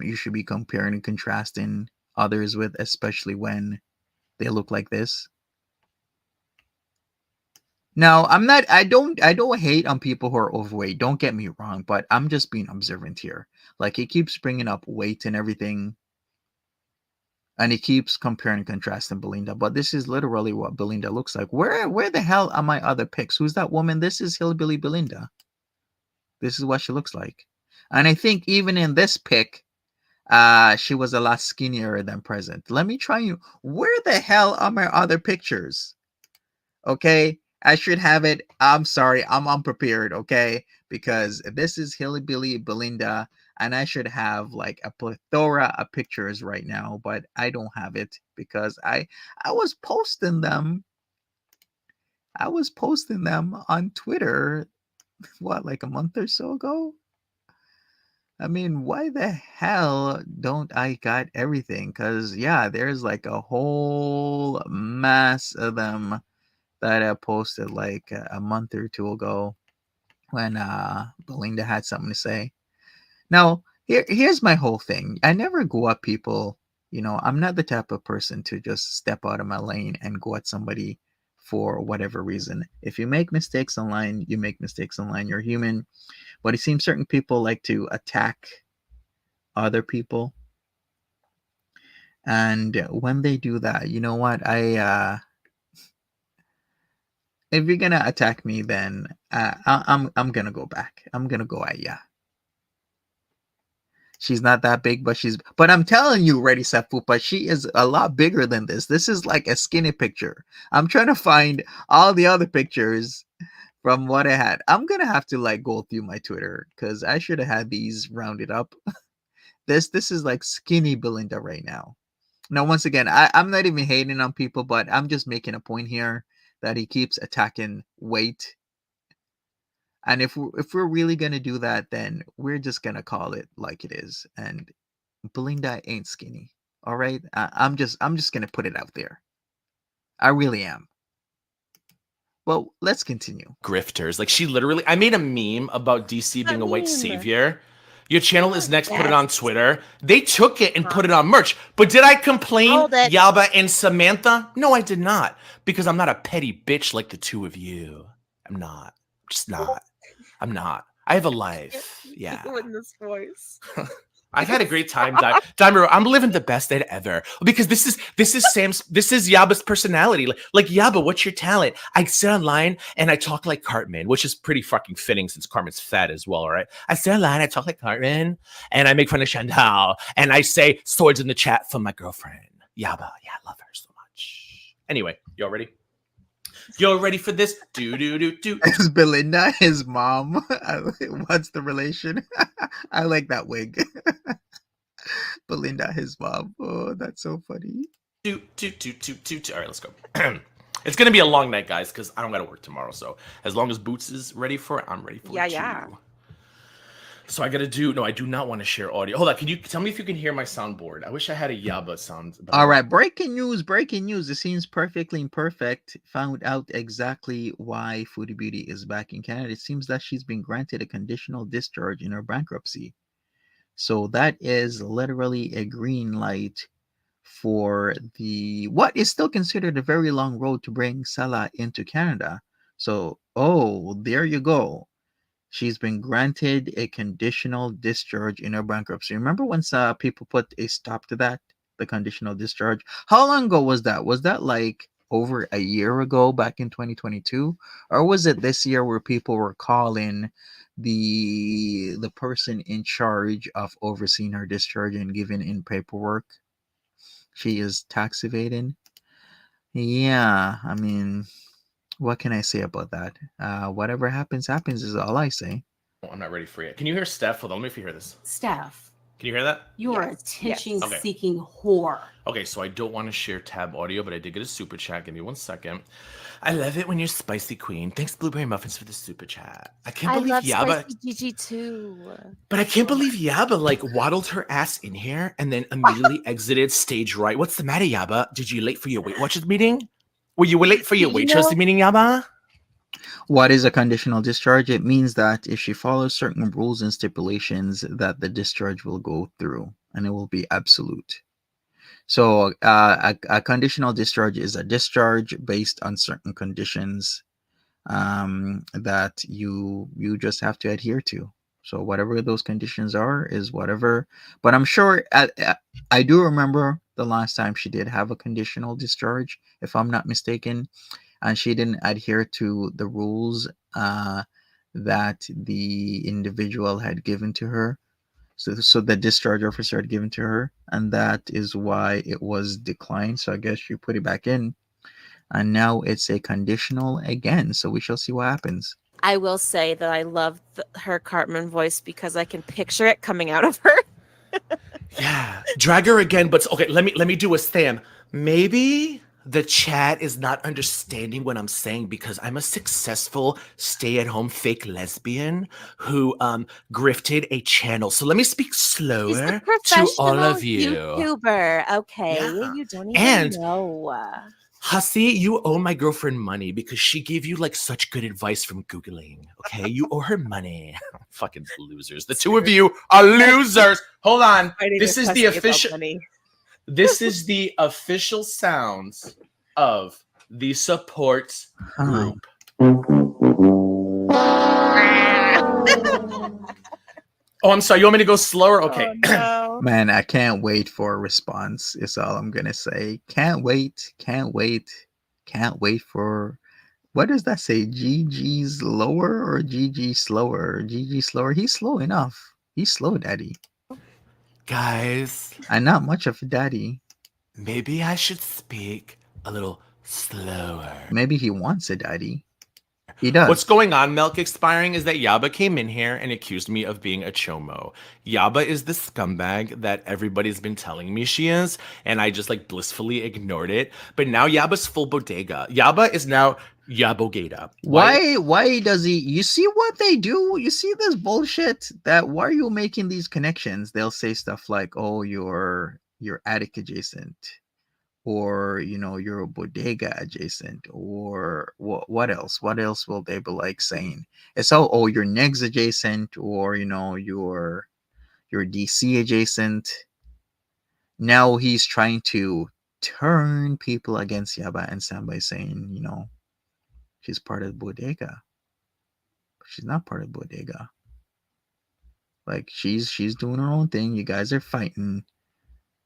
you should be comparing and contrasting others with, especially when they look like this? Now, I don't hate on people who are overweight. Don't get me wrong, but I'm just being observant here. Like, he keeps bringing up weight and everything, and he keeps comparing and contrasting Belinda. But this is literally what Belinda looks like. Where the hell are my other pics? Who's that woman? This is Hillbilly Belinda. This is what she looks like. And I think even in this pic, she was a lot skinnier than present. Let me try you. Where the hell are my other pictures? Okay, I should have it. I'm sorry, I'm unprepared. Okay, because this is Hillbilly Belinda, and I should have like a plethora of pictures right now, but I don't have it because I was posting them. I was posting them on Twitter. What, like a month or so ago? I mean, why the hell don't I got everything? Because, yeah, there's like a whole mass of them that I posted like a month or two ago when Belinda had something to say. Now, here's my whole thing. I never go at people, I'm not the type of person to just step out of my lane and go at somebody for whatever reason. If you make mistakes online, you make mistakes online. You're human. But it seems certain people like to attack other people. And when they do that, you know what? If you're gonna attack me, then I'm gonna go back. I'm gonna go at ya. She's not that big, but I'm telling you, Ready Set Fupa, she is a lot bigger than this. This is like a skinny picture. I'm trying to find all the other pictures from what I had. I'm gonna have to like go through my Twitter because I should have had these rounded up. This is like skinny Belinda right now. Now, once again, I'm not even hating on people, but I'm just making a point here that he keeps attacking weight. And if we're really gonna do that, then we're just gonna call it like it is. And Belinda ain't skinny. All right, I'm just gonna put it out there. I really am. Well, let's continue. Grifters. Like, she literally, I made a meme about DC being a white savior. Your channel is next. Put it on Twitter. They took it and put it on merch. But did I complain, Yaba and Samantha? No, I did not. Because I'm not a petty bitch like the two of you. I'm not. I'm just not. I'm not. I have a life. Yeah. In this voice. I've had a great time, Dimer. I'm living the best day ever because this is Yaba's personality. Like Yaba, what's your talent? I sit online and I talk like Cartman, which is pretty fucking fitting since Cartman's fat as well. All right, I sit online, I talk like Cartman, and I make fun of Chantal, and I say swords in the chat for my girlfriend Yaba. Yeah, I love her so much. Anyway, y'all ready? Y'all ready for this? Do. Is Belinda his mom? What's the relation? I like that wig. Belinda his mom. Oh, that's so funny. Do. All right, let's go. It's gonna be a long night, guys, because I don't gotta work tomorrow. So as long as Boots is ready for it, I'm ready for it too. So I gotta do. No, I do not want to share audio. Hold on. Can you tell me if you can hear my soundboard? I wish I had a Yaba sound. All right, breaking news. The scene's perfectly imperfect found out exactly why Foodie Beauty is back in Canada. It seems that she's been granted a conditional discharge in her bankruptcy. So that is literally a green light for the what is still considered a very long road to bring Salah into Canada. So, there you go. She's been granted a conditional discharge in her bankruptcy. Remember when people put a stop to that, the conditional discharge? How long ago was that? Was that like over a year ago, back in 2022, or was it this year where people were calling the person in charge of overseeing her discharge and giving in paperwork? She is tax evading. Yeah, I mean, what can I say about that? Whatever happens, happens is all I say. I'm not ready for it. Can you hear Steph? Hold on, let me if you hear this. Steph, Can you hear that? you are attention-seeking whore. Okay, so I don't want to share tab audio, but I did get a super chat. Give me 1 second. I love it when you're spicy queen. Thanks, Blueberry Muffins, for the super chat. I can't believe love Yaba. spicy Gigi too. But I can't believe Yaba like waddled her ass in here and then immediately exited stage right. What's the matter, Yaba? Did you late for your Weight Watchers meeting? Were you late for your Weight Watchers meeting, Yaba? What is a conditional discharge? It means that if she follows certain rules and stipulations, that the discharge will go through and it will be absolute. So a conditional discharge is a discharge based on certain conditions that you just have to adhere to. So whatever those conditions are is whatever. But I'm sure I do remember the last time she did have a conditional discharge, if I'm not mistaken, and she didn't adhere to the rules that the individual had given to her. So the discharge officer had given to her, and that is why it was declined. So I guess you put it back in, and now it's a conditional again. So we shall see what happens. I will say that I love her Cartman voice because I can picture it coming out of her. Yeah, drag her again. But okay, let me do a Stan. Maybe the chat is not understanding what I'm saying because I'm a successful stay-at-home fake lesbian who grifted a channel. So let me speak slower to all of you. YouTuber, okay? Yeah. You don't even know. Hussy, you owe my girlfriend money because she gave you like such good advice from Googling. Okay, you owe her money. Fucking losers. The two of you are losers. Hold on. This is the official. This is the official sounds of the support group. Oh, I'm sorry. You want me to go slower? Okay. Oh, no. Man, I can't wait for a response. Is all I'm gonna say. Can't wait. Can't wait. Can't wait for. What does that say? GG's lower or GG slower? GG slower. He's slow enough. He's slow, daddy. Guys, I'm not much of a daddy. maybe I should speak a little slower. Maybe he wants a daddy. He does. What's going on, Milk Expiring, is that Yaba came in here and accused me of being a chomo. Yaba is the scumbag that everybody's been telling me she is, and I just like blissfully ignored it. But now Yaba's full bodega. Yaba is now Yabogata. Why does he? You see what they do? You see this bullshit? That why are you making these connections? They'll say stuff like, "Oh, you're attic adjacent," or you're a bodega adjacent, or what else? What else will they be like saying? It's oh, you're negs adjacent, or you're DC adjacent. Now he's trying to turn people against Yaba and Sam by saying, she's part of the bodega. She's not part of the bodega. Like she's doing her own thing. You guys are fighting.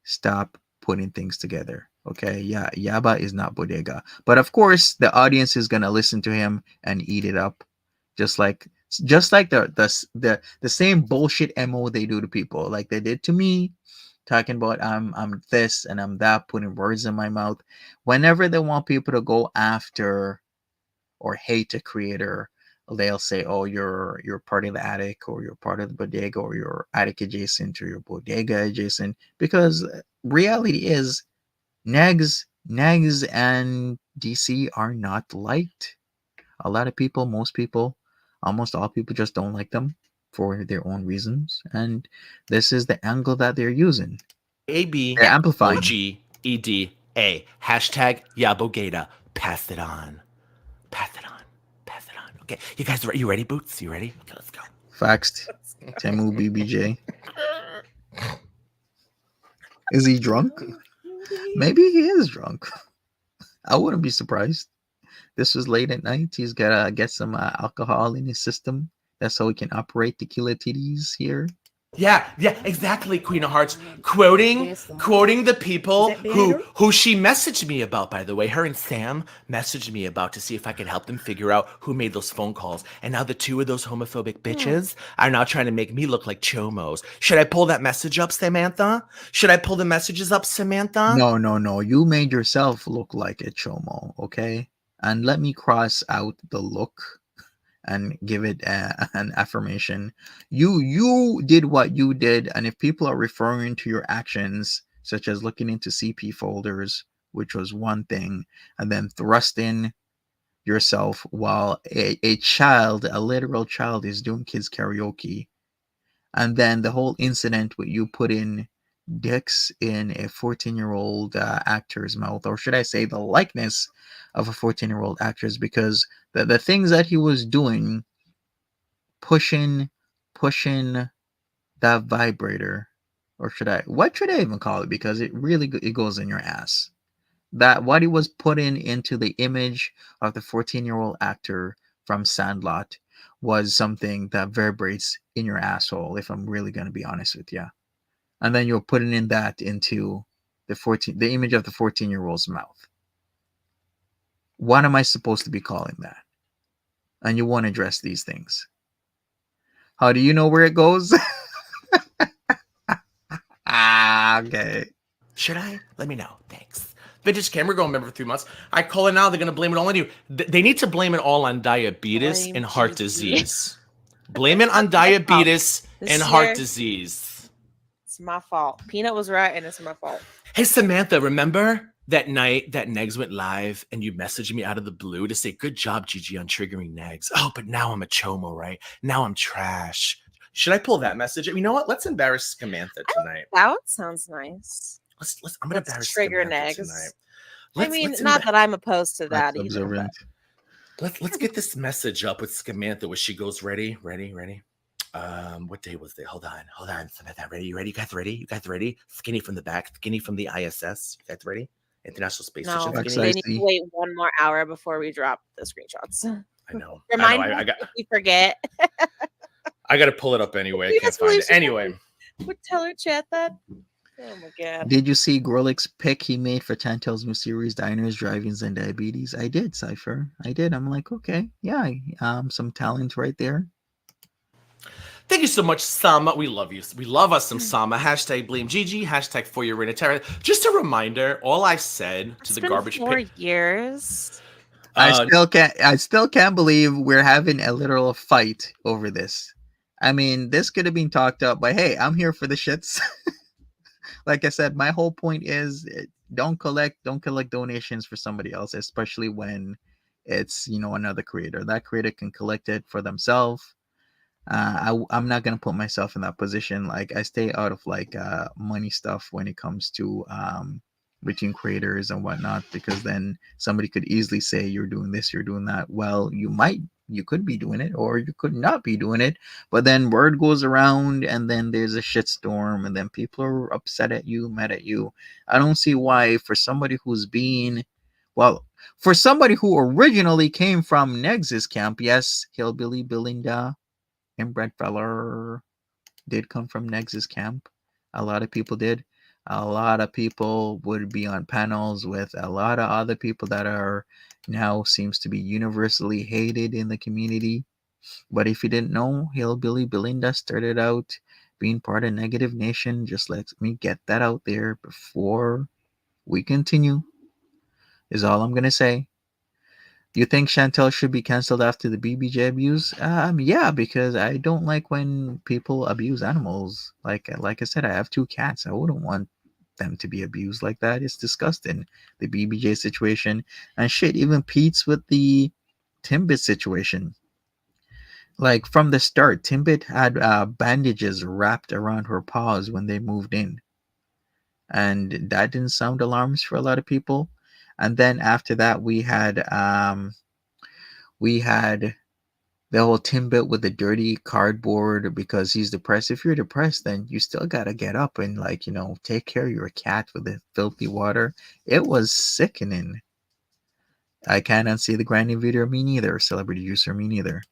Stop putting things together. Okay, yeah, Yaba is not bodega, but of course the audience is gonna listen to him and eat it up, just like the same bullshit mo they do to people, like they did to me, talking about I'm this and I'm that, putting words in my mouth. Whenever they want people to go after or hate a creator, they'll say, "Oh, you're part of the attic, or you're part of the bodega, or you're attic adjacent, or you're bodega adjacent." Because reality is, Negs and DC are not liked. A lot of people, most people, almost all people just don't like them for their own reasons, and this is the angle that they're using. AB They're amplifying. OGEDA. Hashtag Yabogata. Pass it on. Pass it on. Pass it on. Okay, you guys, you ready, Boots? You ready? Okay, let's go. Faxed. Temu BBJ. Is he drunk? Maybe he is drunk. I wouldn't be surprised. This was late at night. He's gotta get some alcohol in his system. That's how he can operate tequila titties here. Yeah, exactly, Queen of Hearts. Quoting the people who she messaged me about, by the way. Her and Sam messaged me about to see if I could help them figure out who made those phone calls. And now the two of those homophobic bitches are now trying to make me look like chomos. Should I pull that message up, Samantha? Should I pull the messages up, Samantha? No. You made yourself look like a chomo, okay? And let me cross out the look and give it an affirmation. You did what you did, and if people are referring to your actions, such as looking into CP folders, which was one thing, and then thrusting yourself while a child, a literal child, is doing kids karaoke, and then the whole incident with you putting dicks in a 14-year-old actor's mouth, or should I say the likeness of a 14-year-old actress, because the things that he was doing, pushing that vibrator, or what should I even call it, because it really it goes in your ass. That what he was putting into the image of the 14-year-old actor from Sandlot was something that vibrates in your asshole, if I'm really going to be honest with you. And then you're putting in that into the image of the 14-year-old's mouth. What am I supposed to be calling that? And you want to address these things. How do you know where it goes? Okay. Should I? Let me know. Thanks. Vintage camera girl member for 3 months. I call it now. They're gonna blame it all on you. They need to blame it all on diabetes and heart disease. Blame it on diabetes and heart disease. It's my fault. Peanut was right, and it's my fault. Hey Samantha, remember that night that Negs went live and you messaged me out of the blue to say, "Good job, Gigi, on triggering Negs." Oh, but now I'm a chomo, right? Now I'm trash. Should I pull that message? You know what? Let's embarrass Samantha tonight. That sounds nice. I'm gonna embarrass trigger Samantha Negs tonight. Not that I'm opposed to that either. Let's get this message up with Samantha where she goes, ready. What day was it? Hold on, Samantha. Ready? You ready? Skinny from the back, skinny from the ISS. You guys ready? International Space Station. They need to wait 1 more hour before we drop the screenshots. I know. Remind me if you forget. I got to pull it up anyway. I can't find it. Anyway. Would tell her chat that. Oh my god. Did you see Grolick's pick he made for Tantel's Mysterious Diners, Drive-Ins, and Diabetes? I did, Cypher. I did. I'm like, okay, yeah, some talent right there. Thank you so much, Sama. We love you. We love us some Sama. Hashtag blame Gigi. Hashtag for your reign of terror. Just a reminder, all I said to the garbage pit. 4 years. I still can't believe we're having a literal fight over this. I mean, this could have been talked up, but hey, I'm here for the shits. Like I said, my whole point is don't collect donations for somebody else, especially when it's, another creator. That creator can collect it for themselves. I'm not gonna put myself in that position. Like, I stay out of money stuff when it comes to between creators and whatnot, because then somebody could easily say you're doing this, you're doing that. Well, you could be doing it, or you could not be doing it, but then word goes around, and then there's a shitstorm, and then people are upset at you, mad at you. I don't see why, for somebody who originally came from Negs's camp, yes, Hillbilly Belinda, inbred feller, did come from Nexus camp. A lot of people did. A lot of people would be on panels with a lot of other people that are now seems to be universally hated in the community. But if you didn't know, Hillbilly Belinda started out being part of Negative Nation. Just let me get that out there before we continue, is all I'm going to say. Do you think Chantel should be canceled after the BBJ abuse? Yeah, because I don't like when people abuse animals. Like I said, I have 2 cats. I wouldn't want them to be abused like that. It's disgusting. The BBJ situation and shit. Even Pete's with the Timbit situation. Like from the start, Timbit had bandages wrapped around her paws when they moved in, and that didn't sound alarms for a lot of people. And then after that, we had the whole Timbit with the dirty cardboard because he's depressed. If you're depressed, then you still gotta get up and take care of your cat with the filthy water. It was sickening. I can't unsee the grinding video. Me neither. Celebrity juicer. Me neither.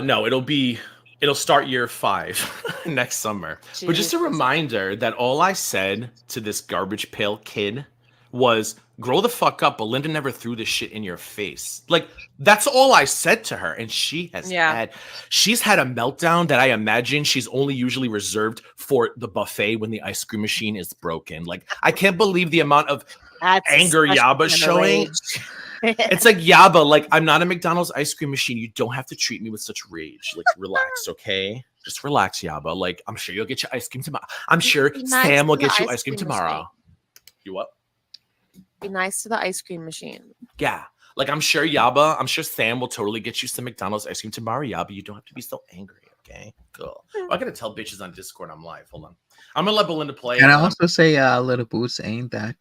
No, it'll start year 5 next summer. Jeez. But just a reminder that all I said to this garbage pail kid was, grow the fuck up. Belinda never threw this shit in your face. Like, that's all I said to her. And she's had a meltdown that I imagine she's only usually reserved for the buffet when the ice cream machine is broken. Like, I can't believe the amount of anger Yaba's showing. It's like, Yaba, like, I'm not a McDonald's ice cream machine. You don't have to treat me with such rage. Like, relax, okay? Just relax, Yaba. Like, I'm sure you'll get your ice cream tomorrow. I'm sure Sam will get you ice cream tomorrow. You what? Be nice to the ice cream machine. Yeah. Like, I'm sure Sam will totally get you some McDonald's ice cream tomorrow, Yaba. You don't have to be so angry, okay? Cool. I gotta tell bitches on Discord I'm live. Hold on. I'm gonna let Belinda play. And I also say Little Boots ain't that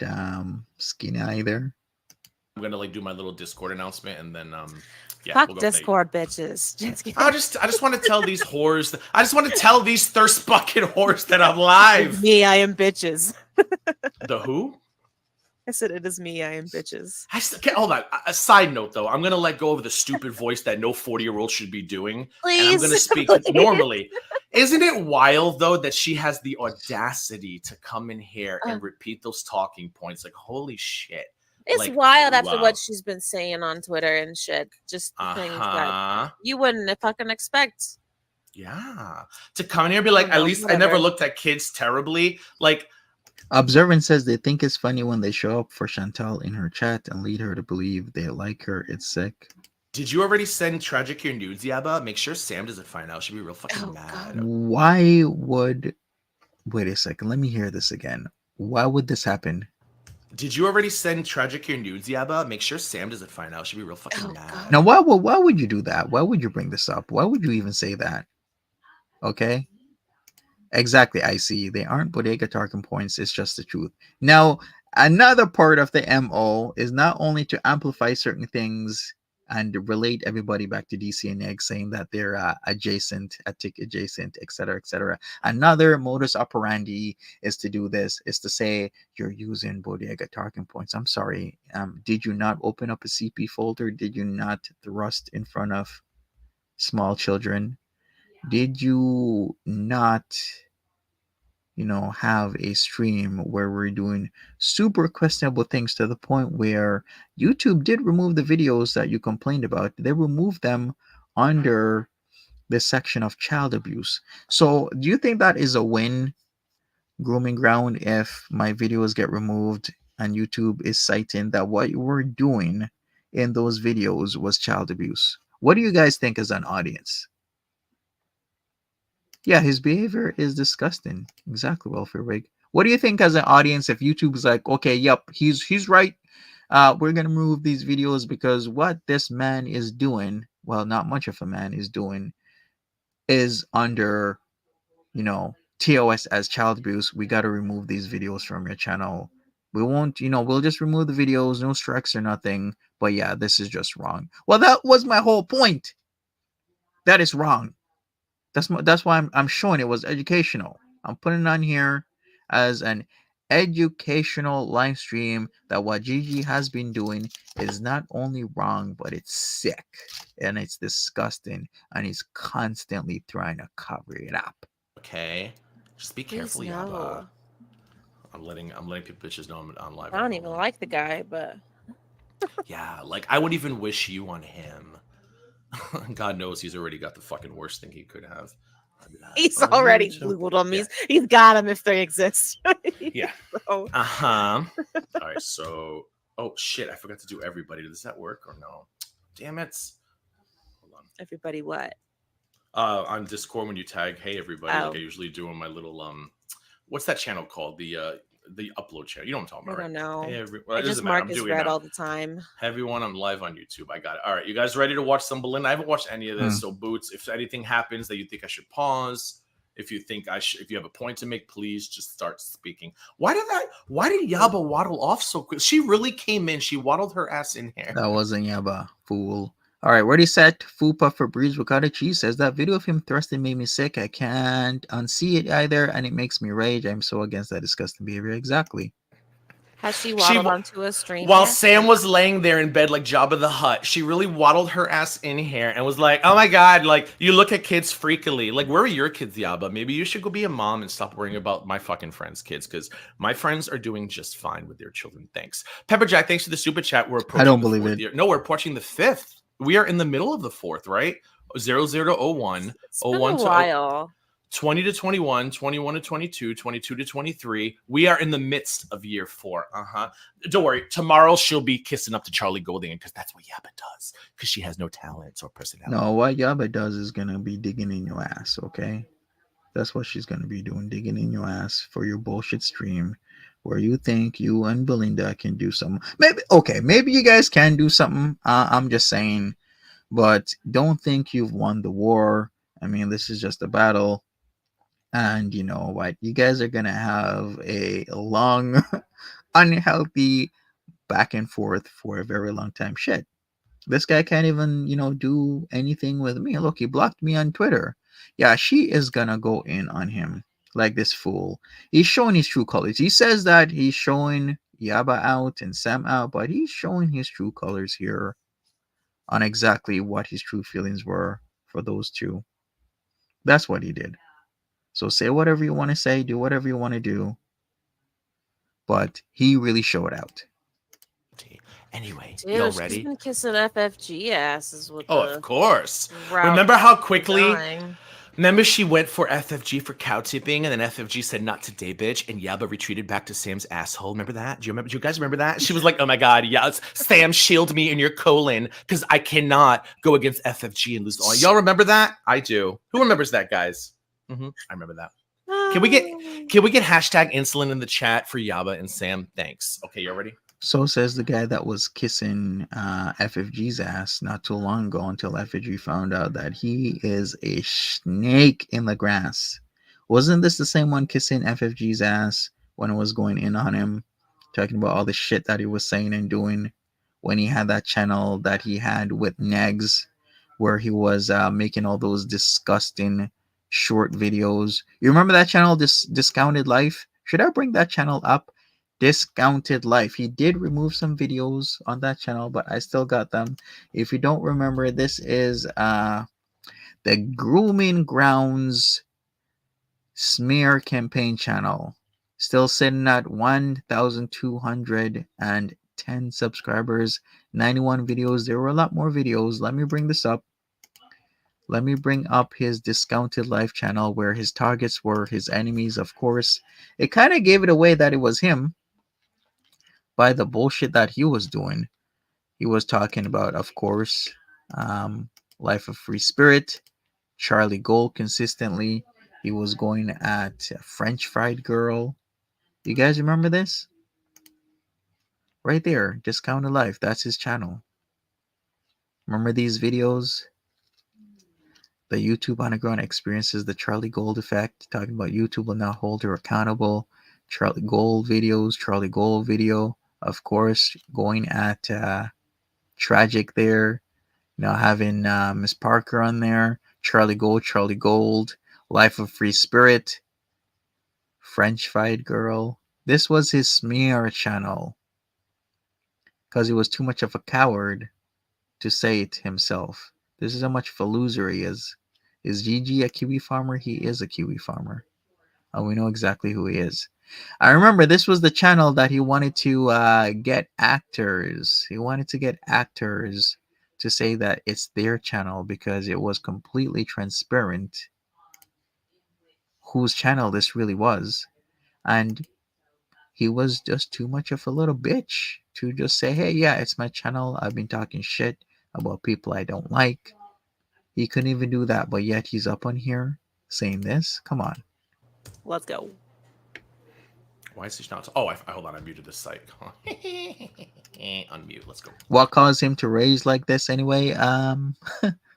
skinny either. I'm gonna do my little Discord announcement, and then fuck Discord bitches. I just want to tell these whores. I just want to tell these thirst bucket whores that I'm live. Me, I am bitches. The who? I said it is me. I am bitches. Hold on. A side note, though, I'm gonna let go of the stupid voice that no 40-year-old should be doing. Please, and I'm gonna speak normally. Isn't it wild though that she has the audacity to come in here and repeat those talking points? Like, holy shit. It's wild after what she's been saying on Twitter and shit. Just things that you wouldn't fucking expect. Yeah. To come in here and be like, at least whatever. I never looked at kids terribly. Like, Observant says they think it's funny when they show up for Chantal in her chat and lead her to believe they like her. It's sick. Did you already send Tragic your nudes, Yaba? Make sure Sam doesn't find out. She'll be real fucking mad. Why would... Wait a second. Let me hear this again. Why would this happen? Did you already send Tragic your nudes, Yaba? Make sure Sam doesn't find out. She'll be real fucking mad. Now, why would you do that? Why would you bring this up? Why would you even say that? Okay? Exactly, I see. They aren't bodega talking points. It's just the truth. Now, another part of the MO is not only to amplify certain things and relate everybody back to DC and Egg, saying that they're adjacent, etc., etc. Another modus operandi is to do this, is to say you're using bodega talking points. I'm sorry. Did you not open up a CP folder? Did you not thrust in front of small children? Did you not, have a stream where we're doing super questionable things to the point where YouTube did remove the videos that you complained about? They removed them under this section of child abuse. So do you think that is a win, Grooming Ground, if my videos get removed and YouTube is citing that what you were doing in those videos was child abuse? What do you guys think as an audience? Yeah, his behavior is disgusting. Exactly, Welfare Rig. What do you think as an audience if YouTube is like, okay, yep, he's right. We're going to remove these videos because what this man is doing, well, not much of a man is doing, is under, TOS as child abuse. We got to remove these videos from your channel. We won't, we'll just remove the videos, no strikes or nothing. But yeah, this is just wrong. Well, that was my whole point. That is wrong. That's why I'm showing it was educational. I'm putting it on here as an educational live stream that what Gigi has been doing is not only wrong, but it's sick and it's disgusting, and he's constantly trying to cover it up. Okay, just be careful, Please, Yaba. no. I'm letting people bitches know I'm on live. I don't even like the guy, but yeah, like I would even wish you on him. God knows he's already got the fucking worst thing he could have. he's already Googled them. Yeah. He's got them if they exist. Yeah. So. All right. So, oh shit, I forgot to do everybody. Does that work or no? Damn it. Hold on. Everybody, what? On Discord when you tag, hey everybody, like I Oh. usually do on my little what's that channel called? The upload channel. You know what I'm talking about, I don't know. Hey, I just mark as read all the time. Everyone, I'm live on YouTube. I got it. All right, you guys ready to watch some Belinda? I haven't watched any of this. So Boots, if anything happens that you think I should pause, if you think if you have a point to make, please just start speaking. Why did Yaba waddle off so quick? She really came in. She waddled her ass in here. That wasn't Yaba, fool. All right, ready, set. Food puff for Breeze Ricotta Cheese says that video of him thrusting made me sick. I can't unsee it either, and it makes me rage. I'm so against that disgusting behavior. Exactly. Has she waddled onto a stream? While Sam was laying there in bed like Jabba the Hutt, she really waddled her ass in here and was like, oh my God, like, you look at kids freakily. Like, where are your kids, Yaba? Maybe you should go be a mom and stop worrying about my fucking friends' kids, because my friends are doing just fine with their children. Thanks. Pepperjack, thanks for the super chat. We're approaching I don't believe it. year. No, we're approaching the 5th. We are in the middle of the 4th, right? 0001, it's been a while. 20 to 21, 21 to 22, 22 to 23. We are in the midst of year 4. Don't worry. Tomorrow she'll be kissing up to Charlie Golding because that's what Yaba does, because she has no talents or personality. No, what Yaba does is going to be digging in your ass, okay? That's what she's going to be doing, digging in your ass for your bullshit stream where you think you and Belinda can do something. Maybe you guys can do something. I'm just saying. But don't think you've won the war. I mean, this is just a battle. And you know what? You guys are going to have a long, unhealthy back and forth for a very long time. Shit. This guy can't even, do anything with me. Look, he blocked me on Twitter. Yeah, she is going to go in on him like this fool. He's showing his true colors. He says that he's showing Yaba out and Sam out, but he's showing his true colors here on exactly what his true feelings were for those two. That's what he did. So say whatever you want to say, do whatever you want to do. But he really showed out. Anyway, dude, y'all ready? She's been kissing FFG asses with of course. Remember how quickly... Remember she went for FFG for cow tipping, and then FFG said, not today, bitch, and Yaba retreated back to Sam's asshole. Remember that? Do you guys remember that? She was like, oh my God, yes, Sam, shield me in your colon, because I cannot go against FFG and lose all. Y'all remember that? I do. Who remembers that, guys? I remember that. Can we get hashtag insulin in the chat for Yaba and Sam? Thanks. Okay, y'all ready? So says the guy that was kissing FFG's ass not too long ago, until FFG found out that he is a snake in the grass. Wasn't this the same one kissing FFG's ass when it was going in on him, talking about all the shit that he was saying and doing when he had that channel that he had with Negs, where he was making all those disgusting short videos? You remember that channel, Discounted Life? Should I bring that channel up? Discounted Life. He did remove some videos on that channel, but I still got them. If you don't remember, this is the Grooming Grounds smear campaign channel. Still sitting at 1,210 subscribers, 91 videos. There were a lot more videos. Let me bring this up. Let me bring up his Discounted Life channel, where his targets were his enemies, of course. It kind of gave it away that it was him by the bullshit that he was doing. He was talking about, of course, Life of Free Spirit, Charlie Gold consistently. He was going at French Fried Girl. You guys remember this? Right there, Discounted Life. That's his channel. Remember these videos? The YouTube Underground experiences the Charlie Gold effect. Talking about YouTube will now hold her accountable. Charlie Gold videos, Charlie Gold video. Of course, going at Tragic there. Having Miss Parker on there. Charlie Gold. Life of Free Spirit. French Fried Girl. This was his smear channel, because he was too much of a coward to say it himself. This is how much of a loser he is. He was too much of a coward to say it himself. Is Gigi a Kiwi farmer? He is a Kiwi farmer. We know exactly who he is. I remember this was the channel that he wanted to get actors. He wanted to get actors to say that it's their channel because it was completely transparent whose channel this really was. And he was just too much of a little bitch to just say, hey, yeah, it's my channel. I've been talking shit about people I don't like. He couldn't even do that, but yet he's up on here saying this. Come on. Let's go. Why is he not? Oh, hold on. I muted this site. Unmute. Let's go. What caused him to rage like this anyway?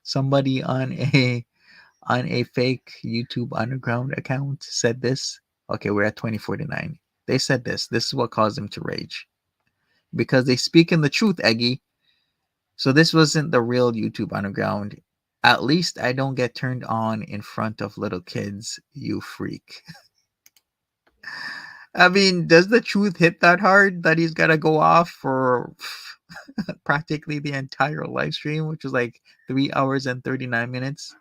Somebody on a fake YouTube underground account said this. Okay, we're at 2049. They said this. This is what caused him to rage. Because they speak in the truth, Eggy. So this wasn't the real YouTube underground. At least I don't get turned on in front of little kids, you freak. I mean, does the truth hit that hard that he's got to go off for practically the entire live stream, which was like 3 hours and 39 minutes?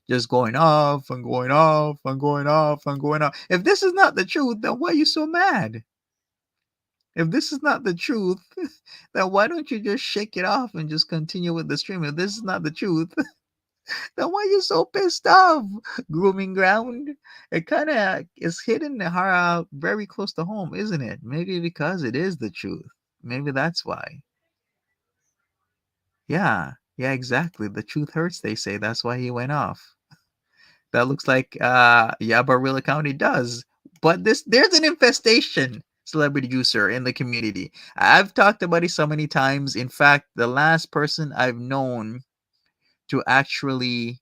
Just going off and going off and going off and going off. If this is not the truth, then why are you so mad? If this is not the truth, then why don't you just shake it off and just continue with the stream? If this is not the truth, then why are you so pissed off? Grooming Ground? It kind of is hidden very close to home, isn't it? Maybe because it is the truth. Maybe that's why. Yeah, exactly. The truth hurts, they say. That's why he went off. That looks like Yabarilla County does. But there's an infestation, celebrity juicer, in the community. I've talked about it so many times. In fact, the last person I've known to actually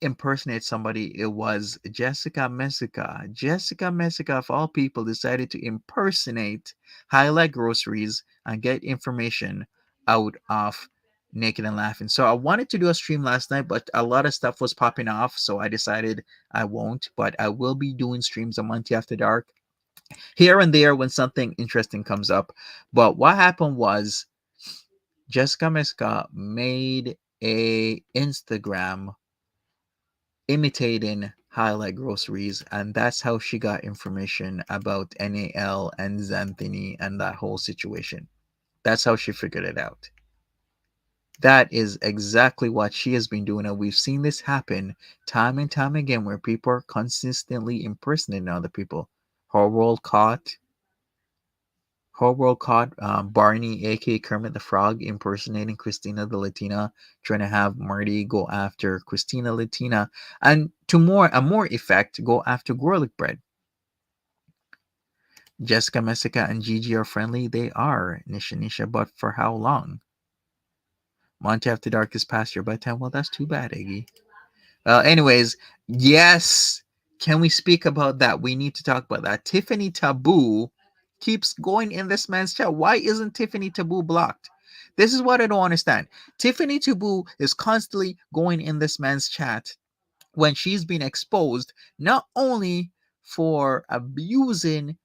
impersonate somebody, it was Jessica Messica. Jessica Messica, of all people, decided to impersonate Highlight Groceries and get information out of Naked and Laughing. So I wanted to do a stream last night, but a lot of stuff was popping off, so I decided I won't. But I will be doing streams on Monday After Dark here and there when something interesting comes up. But what happened was Jessica Messica made a Instagram imitating Highlight Groceries, and that's how she got information about NAL and Xanthony and that whole situation. That's how she figured it out. That is exactly what she has been doing, and we've seen this happen time and time again where people are consistently impersonating other people. Her world caught Barney, aka Kermit the Frog, impersonating Christina the Latina, trying to have Marty go after Christina Latina, and to more effect, go after garlic bread. Jessica Messica and Gigi are friendly. They are, Nisha, but for how long? Monty After Dark is past your bedtime. Well, that's too bad, Iggy. Anyways, yes. Can we speak about that? We need to talk about that. Tiffany Taboo keeps going in this man's chat. Why isn't Tiffany Taboo blocked? This is what I don't understand. Tiffany Taboo is constantly going in this man's chat when she's been exposed not only for abusing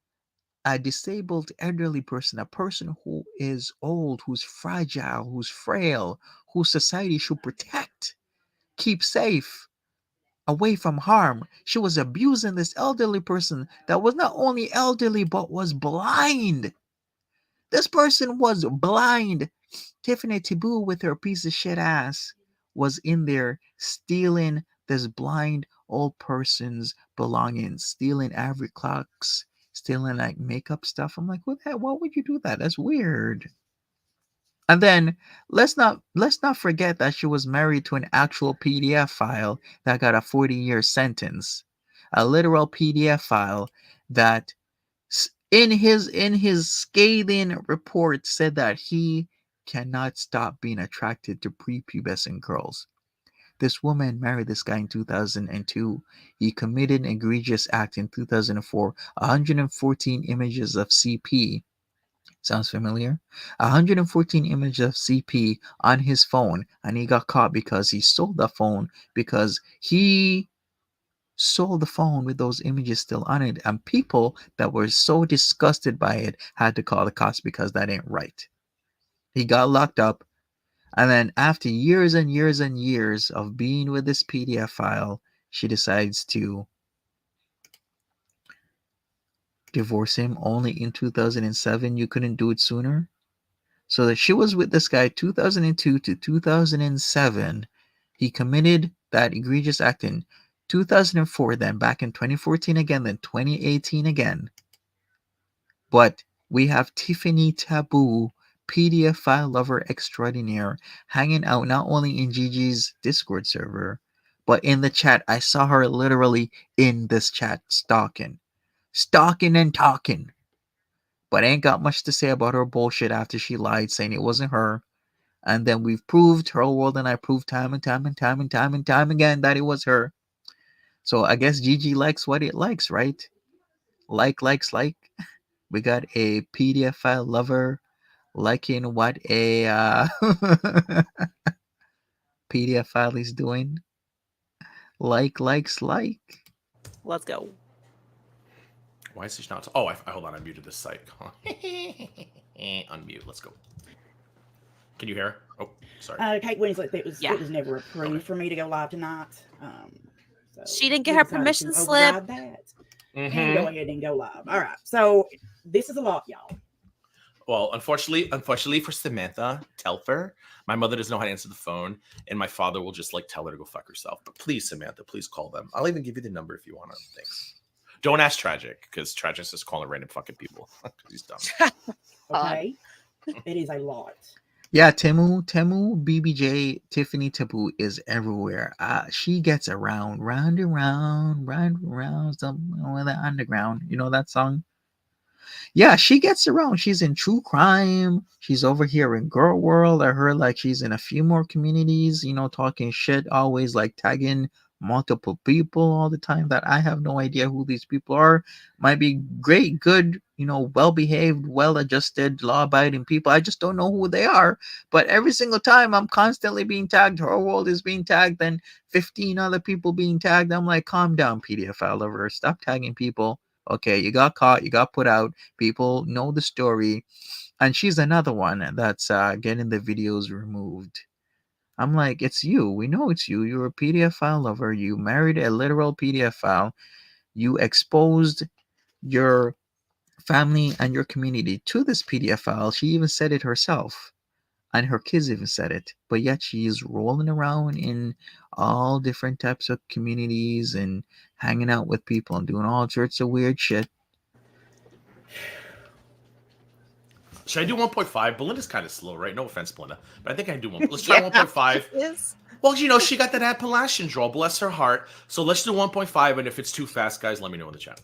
a disabled elderly person, a person who is old, who's fragile, who's frail, who society should protect, keep safe, away from harm. She was abusing this elderly person that was not only elderly but was blind. This person was blind. Tiffany Taboo, with her piece of shit ass, was in there stealing this blind old person's belongings, stealing ivory clocks, stealing like makeup stuff. I'm like, what the hell? Why would you do that? That's weird. And then let's not forget that she was married to an actual PDF file that got a 40-year sentence. A literal PDF file that in his scathing report said that he cannot stop being attracted to prepubescent girls. This woman married this guy in 2002. He committed an egregious act in 2004. 114 images of CP. Sounds familiar? 114 images of CP on his phone, and he got caught because he sold the phone, because he sold the phone with those images still on it, and people that were so disgusted by it had to call the cops because that ain't right. He got locked up, And then after years and years and years of being with this PDF file, she decides to divorce him only in 2007. You couldn't do it sooner? So that she was with this guy 2002 to 2007. He committed that egregious act in 2004, then back in 2014 again, then 2018 again. But we have Tiffany Taboo, PDF file lover extraordinaire, hanging out not only in Gigi's Discord server, but in the chat. I saw her literally in this chat stalking and talking. But ain't got much to say about her bullshit after she lied saying it wasn't her. And then we've proved, her world and I proved time and time and time and time and time again that it was her. So I guess Gigi likes what it likes, right? Like. We got a PDF file lover liking what a PDF file is doing. Like. Let's go. Why is this not? Oh, hold on. I muted this site. Unmute. Let's go. Can you hear? Oh, sorry. Kate Winslet, it was never approved for me to go live tonight. So she didn't get her permission slip. That and go ahead and go live. All right. So this is a lot, y'all. Well, unfortunately for Samantha Telfer, my mother doesn't know how to answer the phone, and my father will just like tell her to go fuck herself. But please, Samantha, please call them. I'll even give you the number if you want to. Thanks. Don't ask Tragic, because Tragic's just calling random fucking people because he's dumb. Okay, it is a lot. Yeah, Temu, BBJ, Tiffany Taboo is everywhere. She gets around, round and round, somewhere with the underground. You know that song? Yeah, she gets around. She's in true crime. She's over here in Girl World. I heard like she's in a few more communities, you know, talking shit, always like tagging multiple people all the time that I have no idea who these people are. Might be great, good, you know, well behaved, well adjusted, law abiding people. I just don't know who they are. But every single time I'm constantly being tagged, her world is being tagged, then 15 other people being tagged. I'm like, calm down, PDF file lover. Stop tagging people. Okay, you got caught, you got put out. People know the story. And she's another one that's getting the videos removed. I'm like, it's you. We know it's you. You're a PDF file lover. You married a literal PDF file. You exposed your family and your community to this PDF file. She even said it herself. And her kids even said it. But yet she's rolling around in all different types of communities and hanging out with people and doing all sorts of weird shit. Should I do 1.5? Belinda's kind of slow, right? No offense, Belinda, but I think I can do one. Let's try 1.5. Well, you know, she got that Appalachian draw, bless her heart. So let's do 1.5, and if it's too fast, guys, let me know in the chat.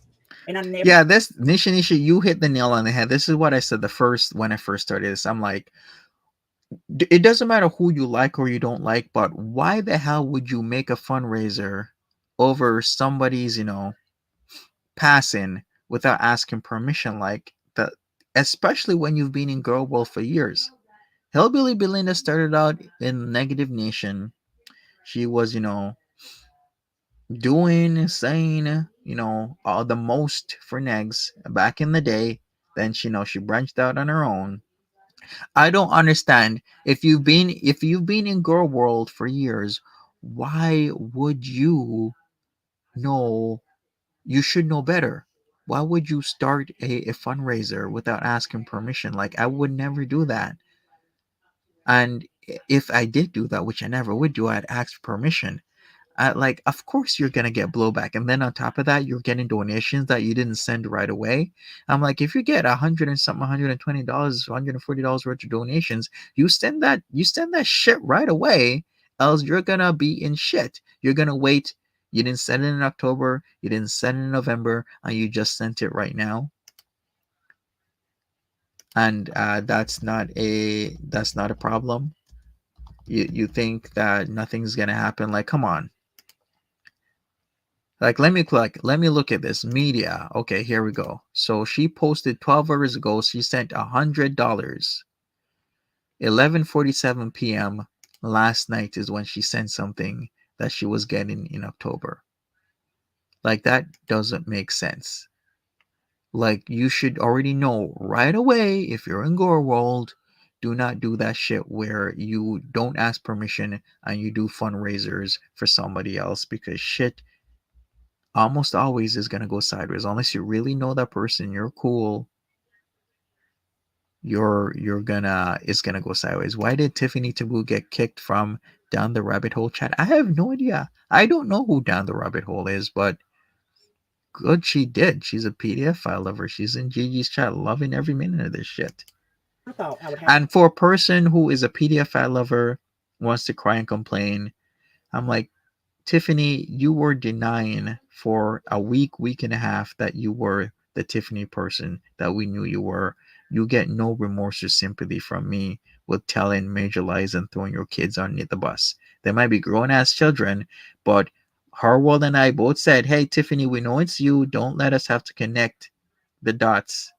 And I never. Yeah, this Nisha, you hit the nail on the head. This is what I said when I first started this. I'm like, it doesn't matter who you like or you don't like, but why the hell would you make a fundraiser over somebody's, you know, passing without asking permission? Like that, especially when you've been in Girl World for years. Hillbilly Belinda started out in Negative Nation. She was, you know, saying, you know, all the most for negs back in the day. Then she, you know, she branched out on her own. I don't understand. If you've been in Girl World for years, why would you know? You should know better. Why would you start a fundraiser without asking permission? Like, I would never do that. And if I did do that, which I never would do, I'd ask permission. Like, of course you're gonna get blowback, and then on top of that, you're getting donations that you didn't send right away. I'm like, if you get $120, $140 worth of donations, you send that shit right away, else you're gonna be in shit. You're gonna wait. You didn't send it in October, you didn't send it in November, and you just sent it right now. And that's not a problem. You think that nothing's gonna happen? Like, come on. Like, let me look at this media. Okay, here we go. So she posted 12 hours ago. She sent $100. 11:47 p.m. last night is when she sent something that she was getting in October. Like, that doesn't make sense. Like, you should already know right away if you're in Gore World. do not do that shit where you don't ask permission and you do fundraisers for somebody else, because shit almost always is gonna go sideways unless you really know that person. You're cool. You're gonna It's gonna go sideways. Why did Tiffany Taboo get kicked from Down the Rabbit Hole chat? I have no idea. I don't know who Down the Rabbit Hole is, but good she did. She's a PDF file lover. She's in Gigi's chat, loving every minute of this shit. I thought I would have. And for a person who is a PDF file lover, wants to cry and complain, I'm like, Tiffany, you were denying for a week and a half that you were the Tiffany person that we knew you were. You get no remorse or sympathy from me with telling major lies and throwing your kids underneath the bus. They might be grown ass children, but Harwell and I both said, hey, Tiffany, we know it's you. Don't let us have to connect the dots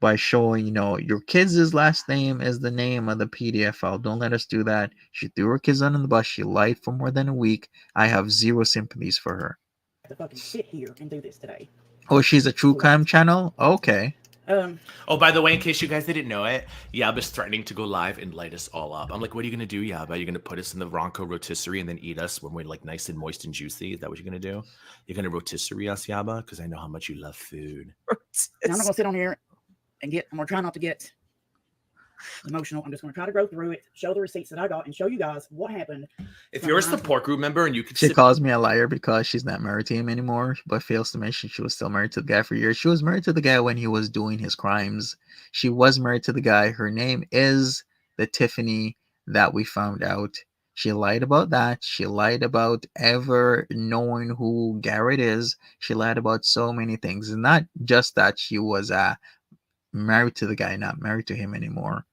by showing, your kids' last name is the name of the PDF file. Don't let us do that. She threw her kids under the bus. She lied for more than a week. I have zero sympathies for her. To fucking sit here and do this today. Oh, she's a true crime channel? Okay. Oh, by the way, in case you guys didn't know it, Yaba's threatening to go live and light us all up. I'm like, what are you gonna do, Yaba? You're gonna put us in the Ronco rotisserie and then eat us when we're like nice and moist and juicy? Is that what you're gonna do? You're gonna rotisserie us, Yaba? Because I know how much you love food. I'm not gonna sit on here and I'm gonna try not to get emotional. I'm just gonna try to go through it, show the receipts that I got, and show you guys what happened. If you're a support group member and you could She calls me a liar because she's not married to him anymore, but fails to mention she was still married to the guy for years. She was married to the guy when he was doing his crimes. She was married to the guy. Her name is the Tiffany that we found out. She lied about that. She lied about ever knowing who Garrett is. She lied about so many things. And not just that she was married to the guy, not married to him anymore.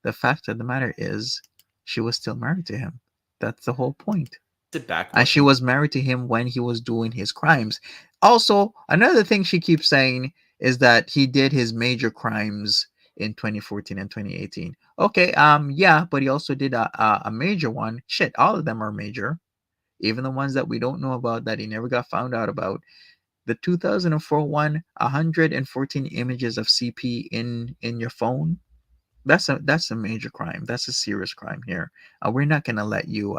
The fact of the matter is, she was still married to him. That's the whole point. sit back. And she was married to him when he was doing his crimes. Also, another thing she keeps saying is that he did his major crimes in 2014 and 2018. Okay, yeah, but he also did a major one. Shit, all of them are major. Even the ones that we don't know about, that he never got found out about. The 2004 one, 114 images of CP in your phone. That's a major crime. That's a serious crime here. We're not gonna let you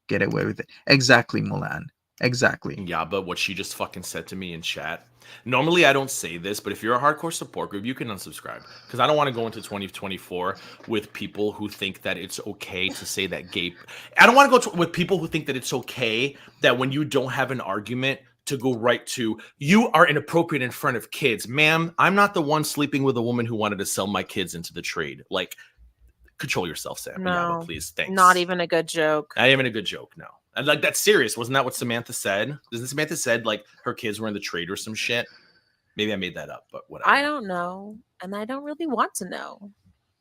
get away with it. Exactly, Mulan. Exactly. Yeah, but what she just fucking said to me in chat. Normally, I don't say this, but if you're a hardcore support group, you can unsubscribe, because I don't want to go into 2024 with people who think that it's okay to say that gay. I don't want to go with people who think that it's okay that when you don't have an argument to go right to, you are inappropriate in front of kids. Ma'am, I'm not the one sleeping with a woman who wanted to sell my kids into the trade. Like, control yourself, Sam. No, Yaba, please. Thanks. Not even a good joke. Not even a good joke, no. And like, that's serious. Wasn't that what Samantha said? Isn't Samantha said like her kids were in the trade or some shit? Maybe I made that up, but whatever. I don't know. And I don't really want to know.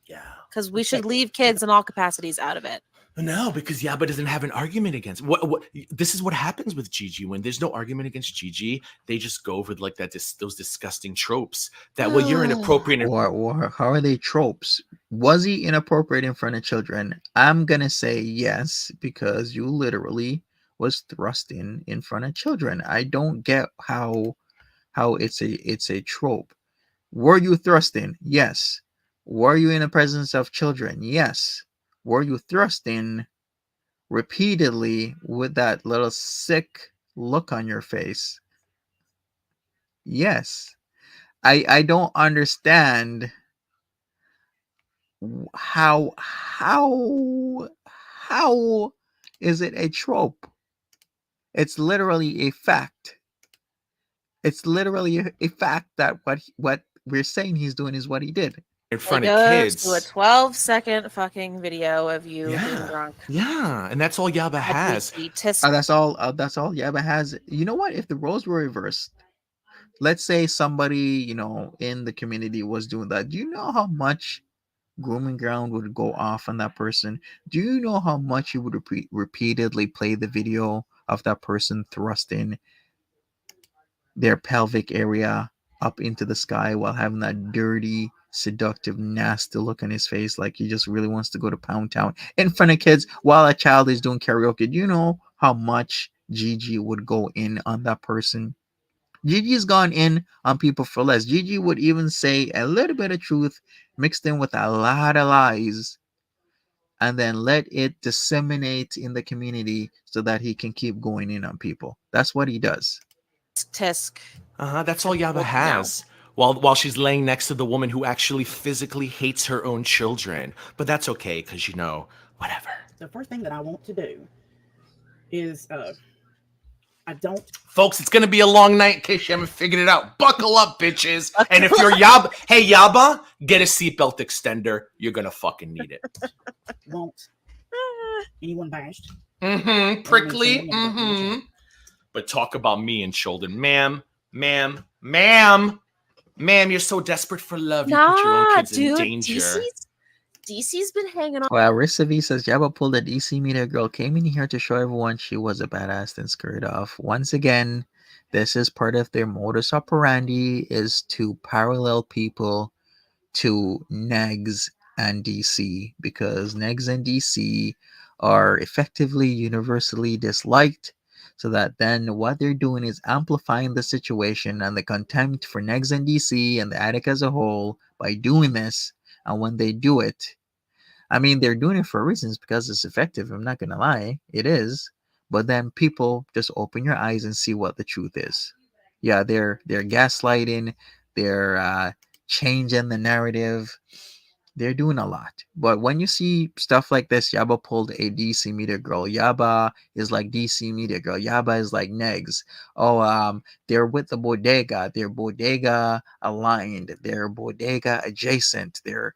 Yeah. Because we should leave kids in all capacities out of it. No, because Yaba doesn't have an argument against what this is what happens with Gigi. When there's no argument against Gigi, they just go with like those disgusting tropes that, well, you're inappropriate. Or how are they tropes? Was he inappropriate in front of children? I'm gonna say yes, because you literally was thrusting in front of children. I don't get how it's a trope. Were you thrusting? Yes. Were you in the presence of children? Yes. Were you thrusting repeatedly with that little sick look on your face? Yes. I don't understand how is it a trope? It's literally a fact. It's literally a fact that what we're saying he's doing is what he did. In front of kids. To a 12-second fucking video of you being drunk. Yeah, and that's all Yaba has. That's all Yaba has. You know what? If the roles were reversed, let's say somebody, in the community was doing that. Do you know how much Grooming Ground would go off on that person? Do you know how much he would repeatedly play the video of that person thrusting their pelvic area up into the sky while having that dirty, seductive, nasty look on his face, like he just really wants to go to Pound Town in front of kids while a child is doing karaoke? Do you know how much Gigi would go in on that person? Gigi's gone in on people for less. Gigi would even say a little bit of truth mixed in with a lot of lies and then let it disseminate in the community so that he can keep going in on people. That's what he does. Tisk. That's all Yaba has. While she's laying next to the woman who actually physically hates her own children. But that's okay, because, whatever. The first thing that I want to do is, I don't... Folks, it's going to be a long night in case you haven't figured it out. Buckle up, bitches. And if you're Yaba, hey, Yaba, get a seatbelt extender. You're going to fucking need it. Want anyone bashed. Prickly. But talk about me and children. Ma'am, you're so desperate for love. You put your own kids in danger. DC's been hanging on. Well, Risavi says Yaba pulled a DC media girl, came in here to show everyone she was a badass, then scurried off. Once again, this is part of their modus operandi, is to parallel people to Negs and DC, because Negs and DC are effectively universally disliked, so that then what they're doing is amplifying the situation and the contempt for Negs and DC and the attic as a whole by doing this. And when they do it, I mean, they're doing it for reasons because it's effective. I'm not going to lie. It is. But then people just open your eyes and see what the truth is. Yeah, they're gaslighting. They're changing the narrative. They're doing a lot. But when you see stuff like this, Yaba pulled a DC media girl. Yaba is like DC media girl. Yaba is like Negs. Oh, they're with the bodega. They're bodega aligned. They're bodega adjacent. They're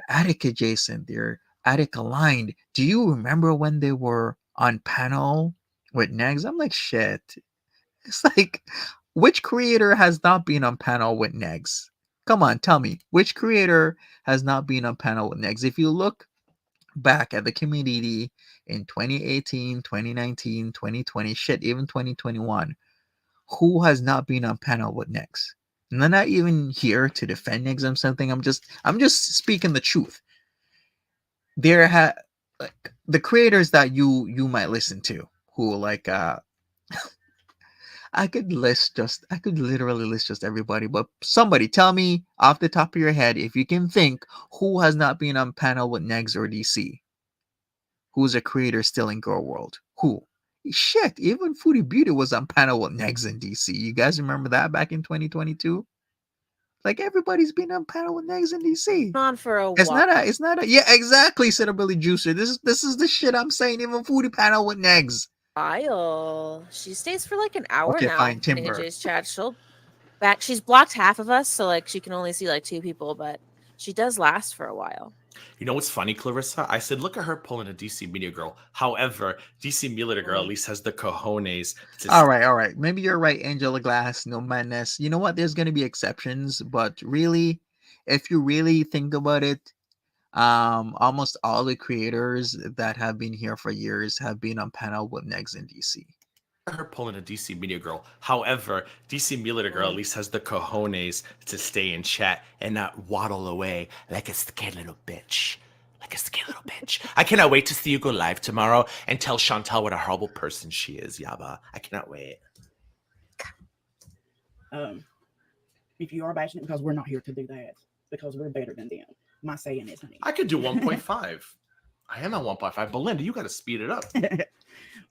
attic adjacent. They're attic aligned. Do you remember when they were on panel with Negs? I'm like, shit. It's like, which creator has not been on panel with Negs? Come on, tell me. Which creator has not been on panel with Negs? If you look back at the community in 2018, 2019, 2020, shit, even 2021, who has not been on panel with Negs? And I'm not even here to defend Negs or something. I'm just speaking the truth. There like the creators that you might listen to who like I could literally list just everybody, but somebody tell me off the top of your head if you can think who has not been on panel with Negs or DC. Who's a creator still in Girl World? Who? Shit, even Foodie Beauty was on panel with Negs and DC. You guys remember that back in 2022? Like everybody's been on panel with Negs and DC. On for a while. It's not a yeah, exactly, said a Billy Juicer. This is the shit I'm saying, even Foodie panel with Negs. She stays for like an hour Okay, now. fine, Timber. AJ's chat. She's blocked half of us, so like she can only see like 2 people, but she does last for a while. You know what's funny, Clarissa? I said, look at her pulling a DC media girl. However, DC media girl at least has the cojones. All right. Maybe you're right, Angela Glass, No Madness. You know what? There's going to be exceptions, but really, if you really think about it, almost all the creators that have been here for years have been on panel with Negs in DC. Her pulling a DC media girl. However, DC media girl at least has the cojones to stay in chat and not waddle away like a scared little bitch. I cannot wait to see you go live tomorrow and tell Chantal what a horrible person she is, Yaba. I cannot wait. If you are bashing it, because we're not here to do that, because we're better than them. My saying is, honey. I could do 1.5. I am at 1.5. Belinda, you got to speed it up.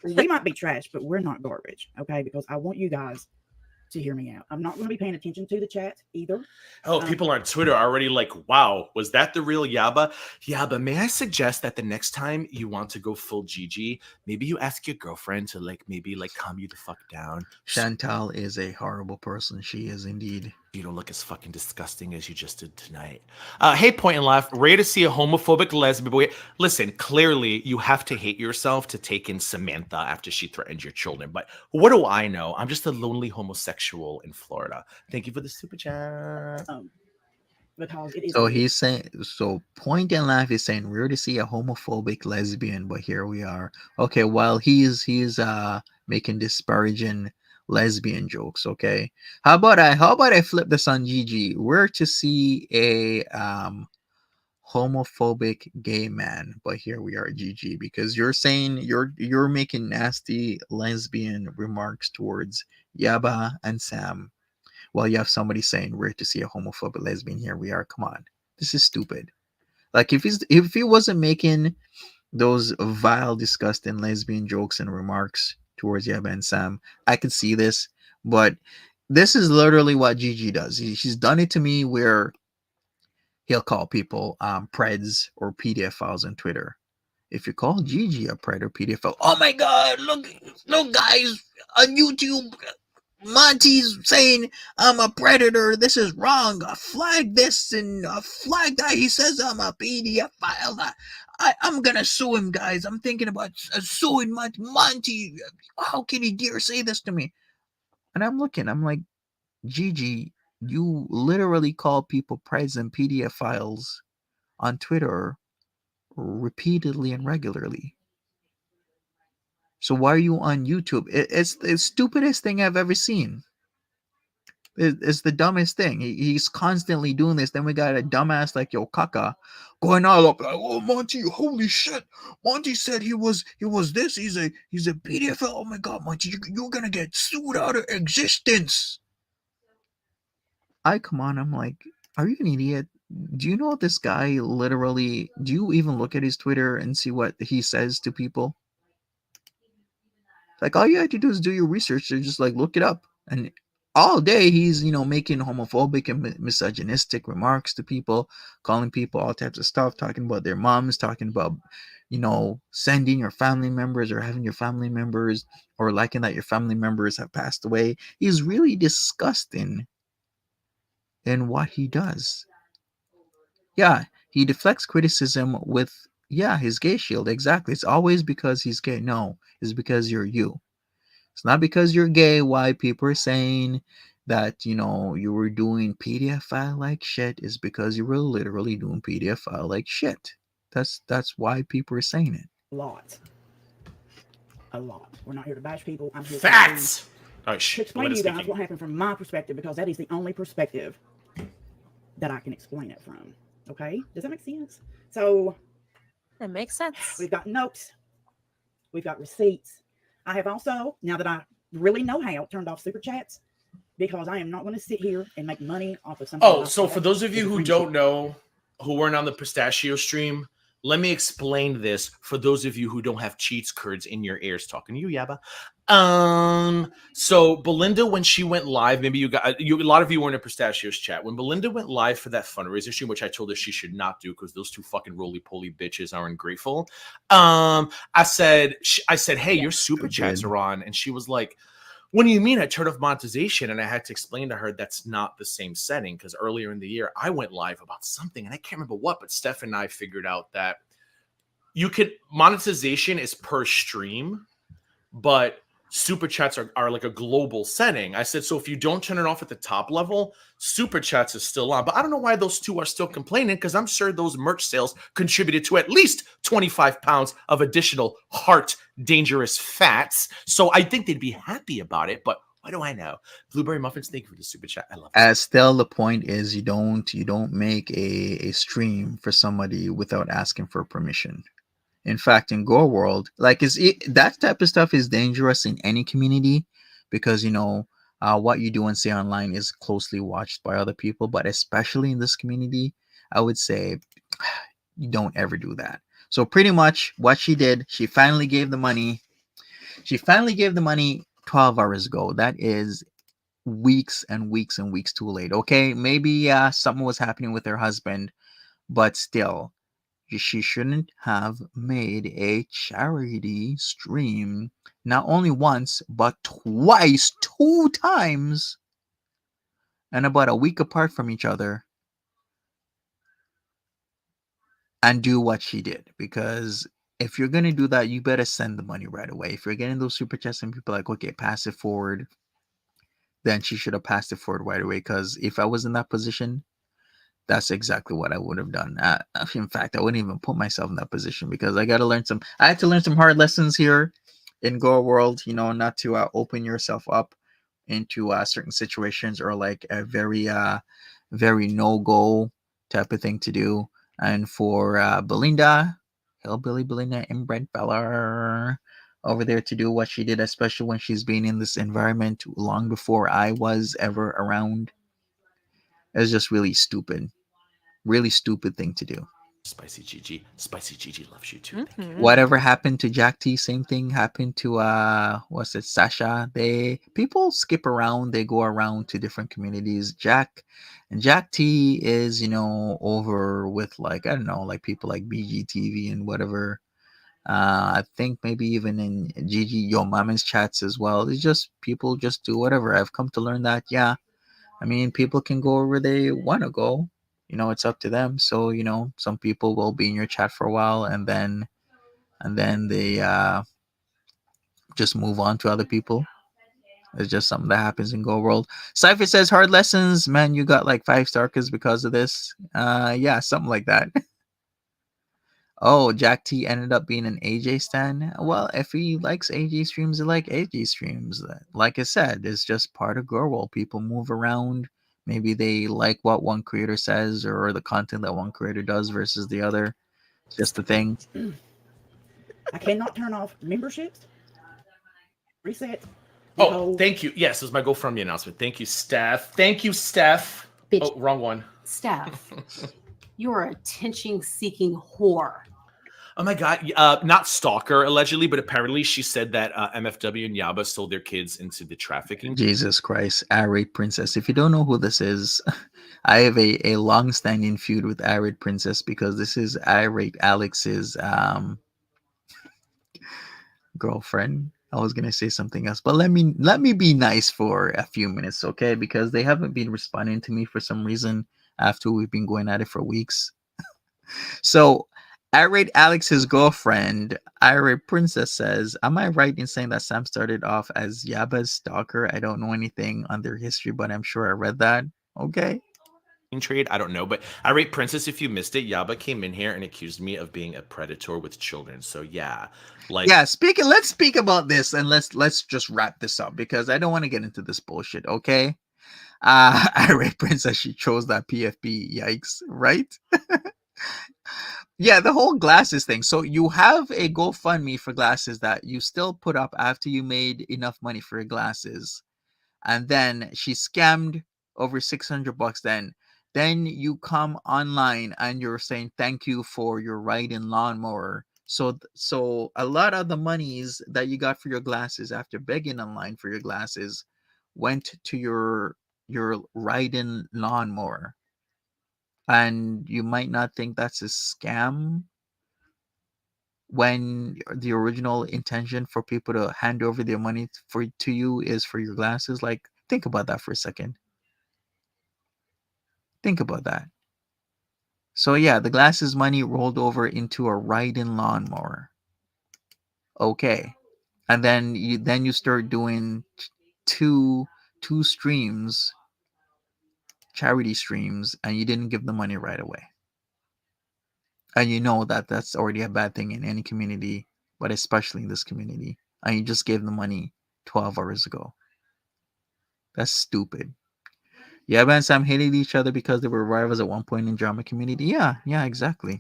We might be trash, but we're not garbage, okay? Because I want you guys to hear me out. I'm not going to be paying attention to the chat either. Oh, people on Twitter are already like, wow, was that the real Yaba? Yaba, may I suggest that the next time you want to go full Gigi, maybe you ask your girlfriend to maybe calm you the fuck down. Chantal is a horrible person. She is indeed. You don't look as fucking disgusting as you just did tonight. Hey, Point and Laugh, ready to see a homophobic lesbian boy? Listen, clearly you have to hate yourself to take in Samantha after she threatened your children. But what do I know? I'm just a lonely homosexual in Florida. Thank you for the super chat. Because it is. So he's saying. So Point and Laugh is saying we're to see a homophobic lesbian, but here we are. Okay, while he's making disparaging lesbian jokes. Okay, how about I flip this on Gigi? We're to see a homophobic gay man, but here we are, Gigi, because you're saying you're making nasty lesbian remarks towards Yaba and Sam. Well, you have somebody saying rare to see a homophobic lesbian. Here we are. Come on, this is stupid. Like if he wasn't making those vile, disgusting lesbian jokes and remarks towards Yaba and Sam, I could see this. But this is literally what Gigi does. She's done it to me where he'll call people preds or PDF files on Twitter. If you call Gigi a pred or PDF file, oh my god, look guys on YouTube, Monty's saying I'm a predator. This is wrong. Flag this and flag that. He says I'm a PDF file. I'm gonna sue him, guys. I'm thinking about suing Monty. How can he dare say this to me? And I'm looking. I'm like, Gigi, you literally call people preds and PDF files on Twitter repeatedly and regularly. So why are you on YouTube? It's the stupidest thing I've ever seen. It's the dumbest thing. He's constantly doing this. Then we got a dumbass like Yo Kaka going all up like, oh Monty, holy shit. Monty said he was this. He's a PDF. Oh my god, Monty, you're gonna get sued out of existence. I come on, I'm like, are you an idiot? Do you know this guy literally? Do you even look at his Twitter and see what he says to people? Like all you have to do is do your research and just like look it up. And all day he's making homophobic and misogynistic remarks to people, calling people all types of stuff, talking about their moms, talking about sending your family members or having your family members or liking that your family members have passed away. He's really disgusting in what he does. Yeah, he deflects criticism with his gay shield. Exactly. It's always because he's gay. No, it's because you're you. It's not because you're gay why people are saying that, you were doing PDF file like shit. Is because you were literally doing PDF file like shit. That's why people are saying it. A lot. We're not here to bash people. I'm here Facts! to explain to you guys what happened from my perspective, because that is the only perspective that I can explain it from. Okay? Does that make sense? So... That makes sense. We've got notes. We've got receipts. I have also, now that I really know how, turned off super chats, because I am not going to sit here and make money off of something. Oh, so for those of you who don't know, who weren't on the pistachio stream, let me explain this for those of you who don't have cheats curds in your ears. Talking to you, Yaba. So Belinda, when she went live, maybe a lot of you were in a pistachios chat. When Belinda went live for that fundraiser stream, which I told her she should not do because those two fucking roly-poly bitches are ungrateful. I said, hey, your super chats are on, and she was like, what do you mean? I turned off monetization, and I had to explain to her that's not the same setting, because earlier in the year I went live about something, and I can't remember what, but Steph and I figured out that monetization is per stream, but super chats are like a global setting. I said, so if you don't turn it off at the top level, super chats is still on. But I don't know why those two are still complaining, because I'm sure those merch sales contributed to at least 25 pounds of additional heart dangerous fats. So I think they'd be happy about it. But what do I know? Blueberry Muffins, thank you for the super chat. I love it. Still, the point is you don't make a stream for somebody without asking for permission. In fact, in Go World, that type of stuff is dangerous in any community, because what you do and say online is closely watched by other people. But especially in this community, I would say you don't ever do that. So pretty much what she did, she finally gave the money. She finally gave the money 12 hours ago. That is weeks and weeks and weeks too late. Okay, maybe something was happening with her husband, but still. She shouldn't have made a charity stream not only once, but twice, 2 times, and about a week apart from each other, and do what she did. Because if you're going to do that, you better send the money right away. If you're getting those super chats and people are like, okay, pass it forward, then she should have passed it forward right away. Because if I was in that position, that's exactly what I would have done. In fact, I wouldn't even put myself in that position, because I had to learn some hard lessons here in Go World, not to open yourself up into certain situations, or like a very no-go type of thing to do. And for Belinda, Hillbilly Belinda, inbred fella, over there to do what she did, especially when she's been in this environment long before I was ever around. It's just really stupid thing to do. Spicy Gigi loves you too. Thank you. Whatever happened to Jack T, same thing happened to what's it, Sasha. People skip around, they go around to different communities. Jack T is, over with, like, I don't know, like people like BGTV and whatever. I think maybe even in Gigi Yo Mama's chats as well. It's just people just do whatever. I've come to learn that, yeah. I mean, people can go where they want to go. It's up to them. So, some people will be in your chat for a while, and then they just move on to other people. It's just something that happens in Go World. Cypher says hard lessons, man. You got like 5 stars because of this. Yeah, something like that. Oh, Jack T ended up being an AJ stan. Well, if he likes AJ streams, he like AJ streams. Like I said, it's just part of Go World. People move around. Maybe they like what one creator says or the content that one creator does versus the other. It's just the thing. I cannot turn off memberships. Reset. Oh, thank you. Yes, this is my GoFundMe announcement. Thank you, Steph. Bitch. Oh, wrong one. Steph, you're a attention-seeking whore. Oh my God. Not stalker, allegedly, but apparently she said that MFW and Yaba sold their kids into the trafficking. Jesus Christ, Irate Princess. If you don't know who this is, I have a long-standing feud with Irate Princess because this is Irate Alex's girlfriend. I was gonna say something else, but let me be nice for a few minutes, okay? Because they haven't been responding to me for some reason after we've been going at it for weeks. So, Irate Alex's girlfriend, Irate Princess, says, "Am I right in saying that Sam started off as Yaba's stalker? I don't know anything on their history, but I'm sure I read that." Okay. Trade, I don't know, but Irate Princess, if you missed it, Yaba came in here and accused me of being a predator with children. So yeah, let's speak about this, and let's just wrap this up because I don't want to get into this bullshit. Okay. Irate Princess, she chose that PFP. Yikes, right? Yeah, the whole glasses thing. So you have a GoFundMe for glasses that you still put up after you made enough money for your glasses, and then she scammed over $600. Then you come online and you're saying thank you for your ride-in lawnmower. So a lot of the monies that you got for your glasses after begging online for your glasses went to your ride-in lawnmower. And you might not think that's a scam when the original intention for people to hand over their money to you is for your glasses. Like, think about that for a second. Think about that. So yeah, the glasses money rolled over into a ride-in lawnmower. Okay. And then you start doing two streams, charity streams, and you didn't give the money right away. And you know that that's already a bad thing in any community, but especially in this community. And you just gave the money 12 hours ago. That's stupid. Yeah, and Sam hated each other because they were rivals at one point in drama community. Yeah, exactly.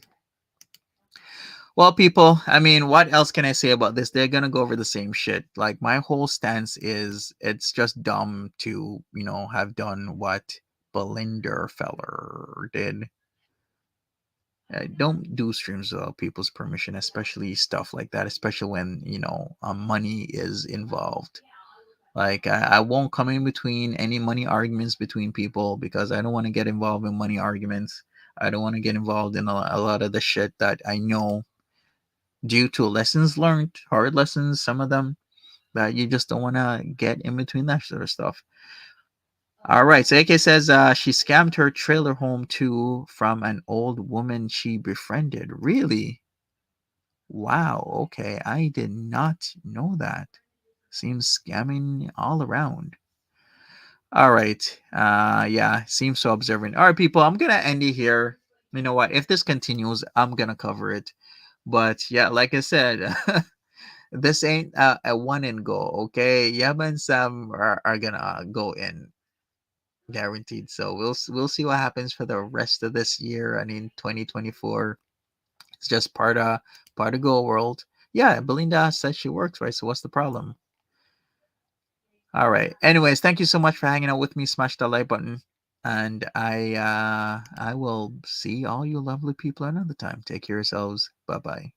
Well, people, I mean, what else can I say about this? They're gonna go over the same shit. Like, my whole stance is it's just dumb to, have done what Belinda Feller did. Don't do streams without people's permission, especially stuff like that, especially when, money is involved. Like, I won't come in between any money arguments between people because I don't want to get involved in money arguments. I don't want to get involved in a lot of the shit that I know due to lessons learned, hard lessons, some of them, that you just don't want to get in between that sort of stuff. All right. So AK says she scammed her trailer home too from an old woman she befriended. Really? Wow. Okay. I did not know that. Seems scamming all around. All right. Yeah, seems so observant. All right, people, I'm gonna end it here. You know what? If this continues, I'm gonna cover it. But yeah, like I said, this ain't a one and go. Okay, Yaba and Sam are gonna go in, guaranteed. So we'll see what happens for the rest of this year and in 2024. It's just part of Go World. Yeah, Belinda says she works, right? So what's the problem? All right. Anyways, thank you so much for hanging out with me. Smash that like button. And I will see all you lovely people another time. Take care of yourselves. Bye-bye.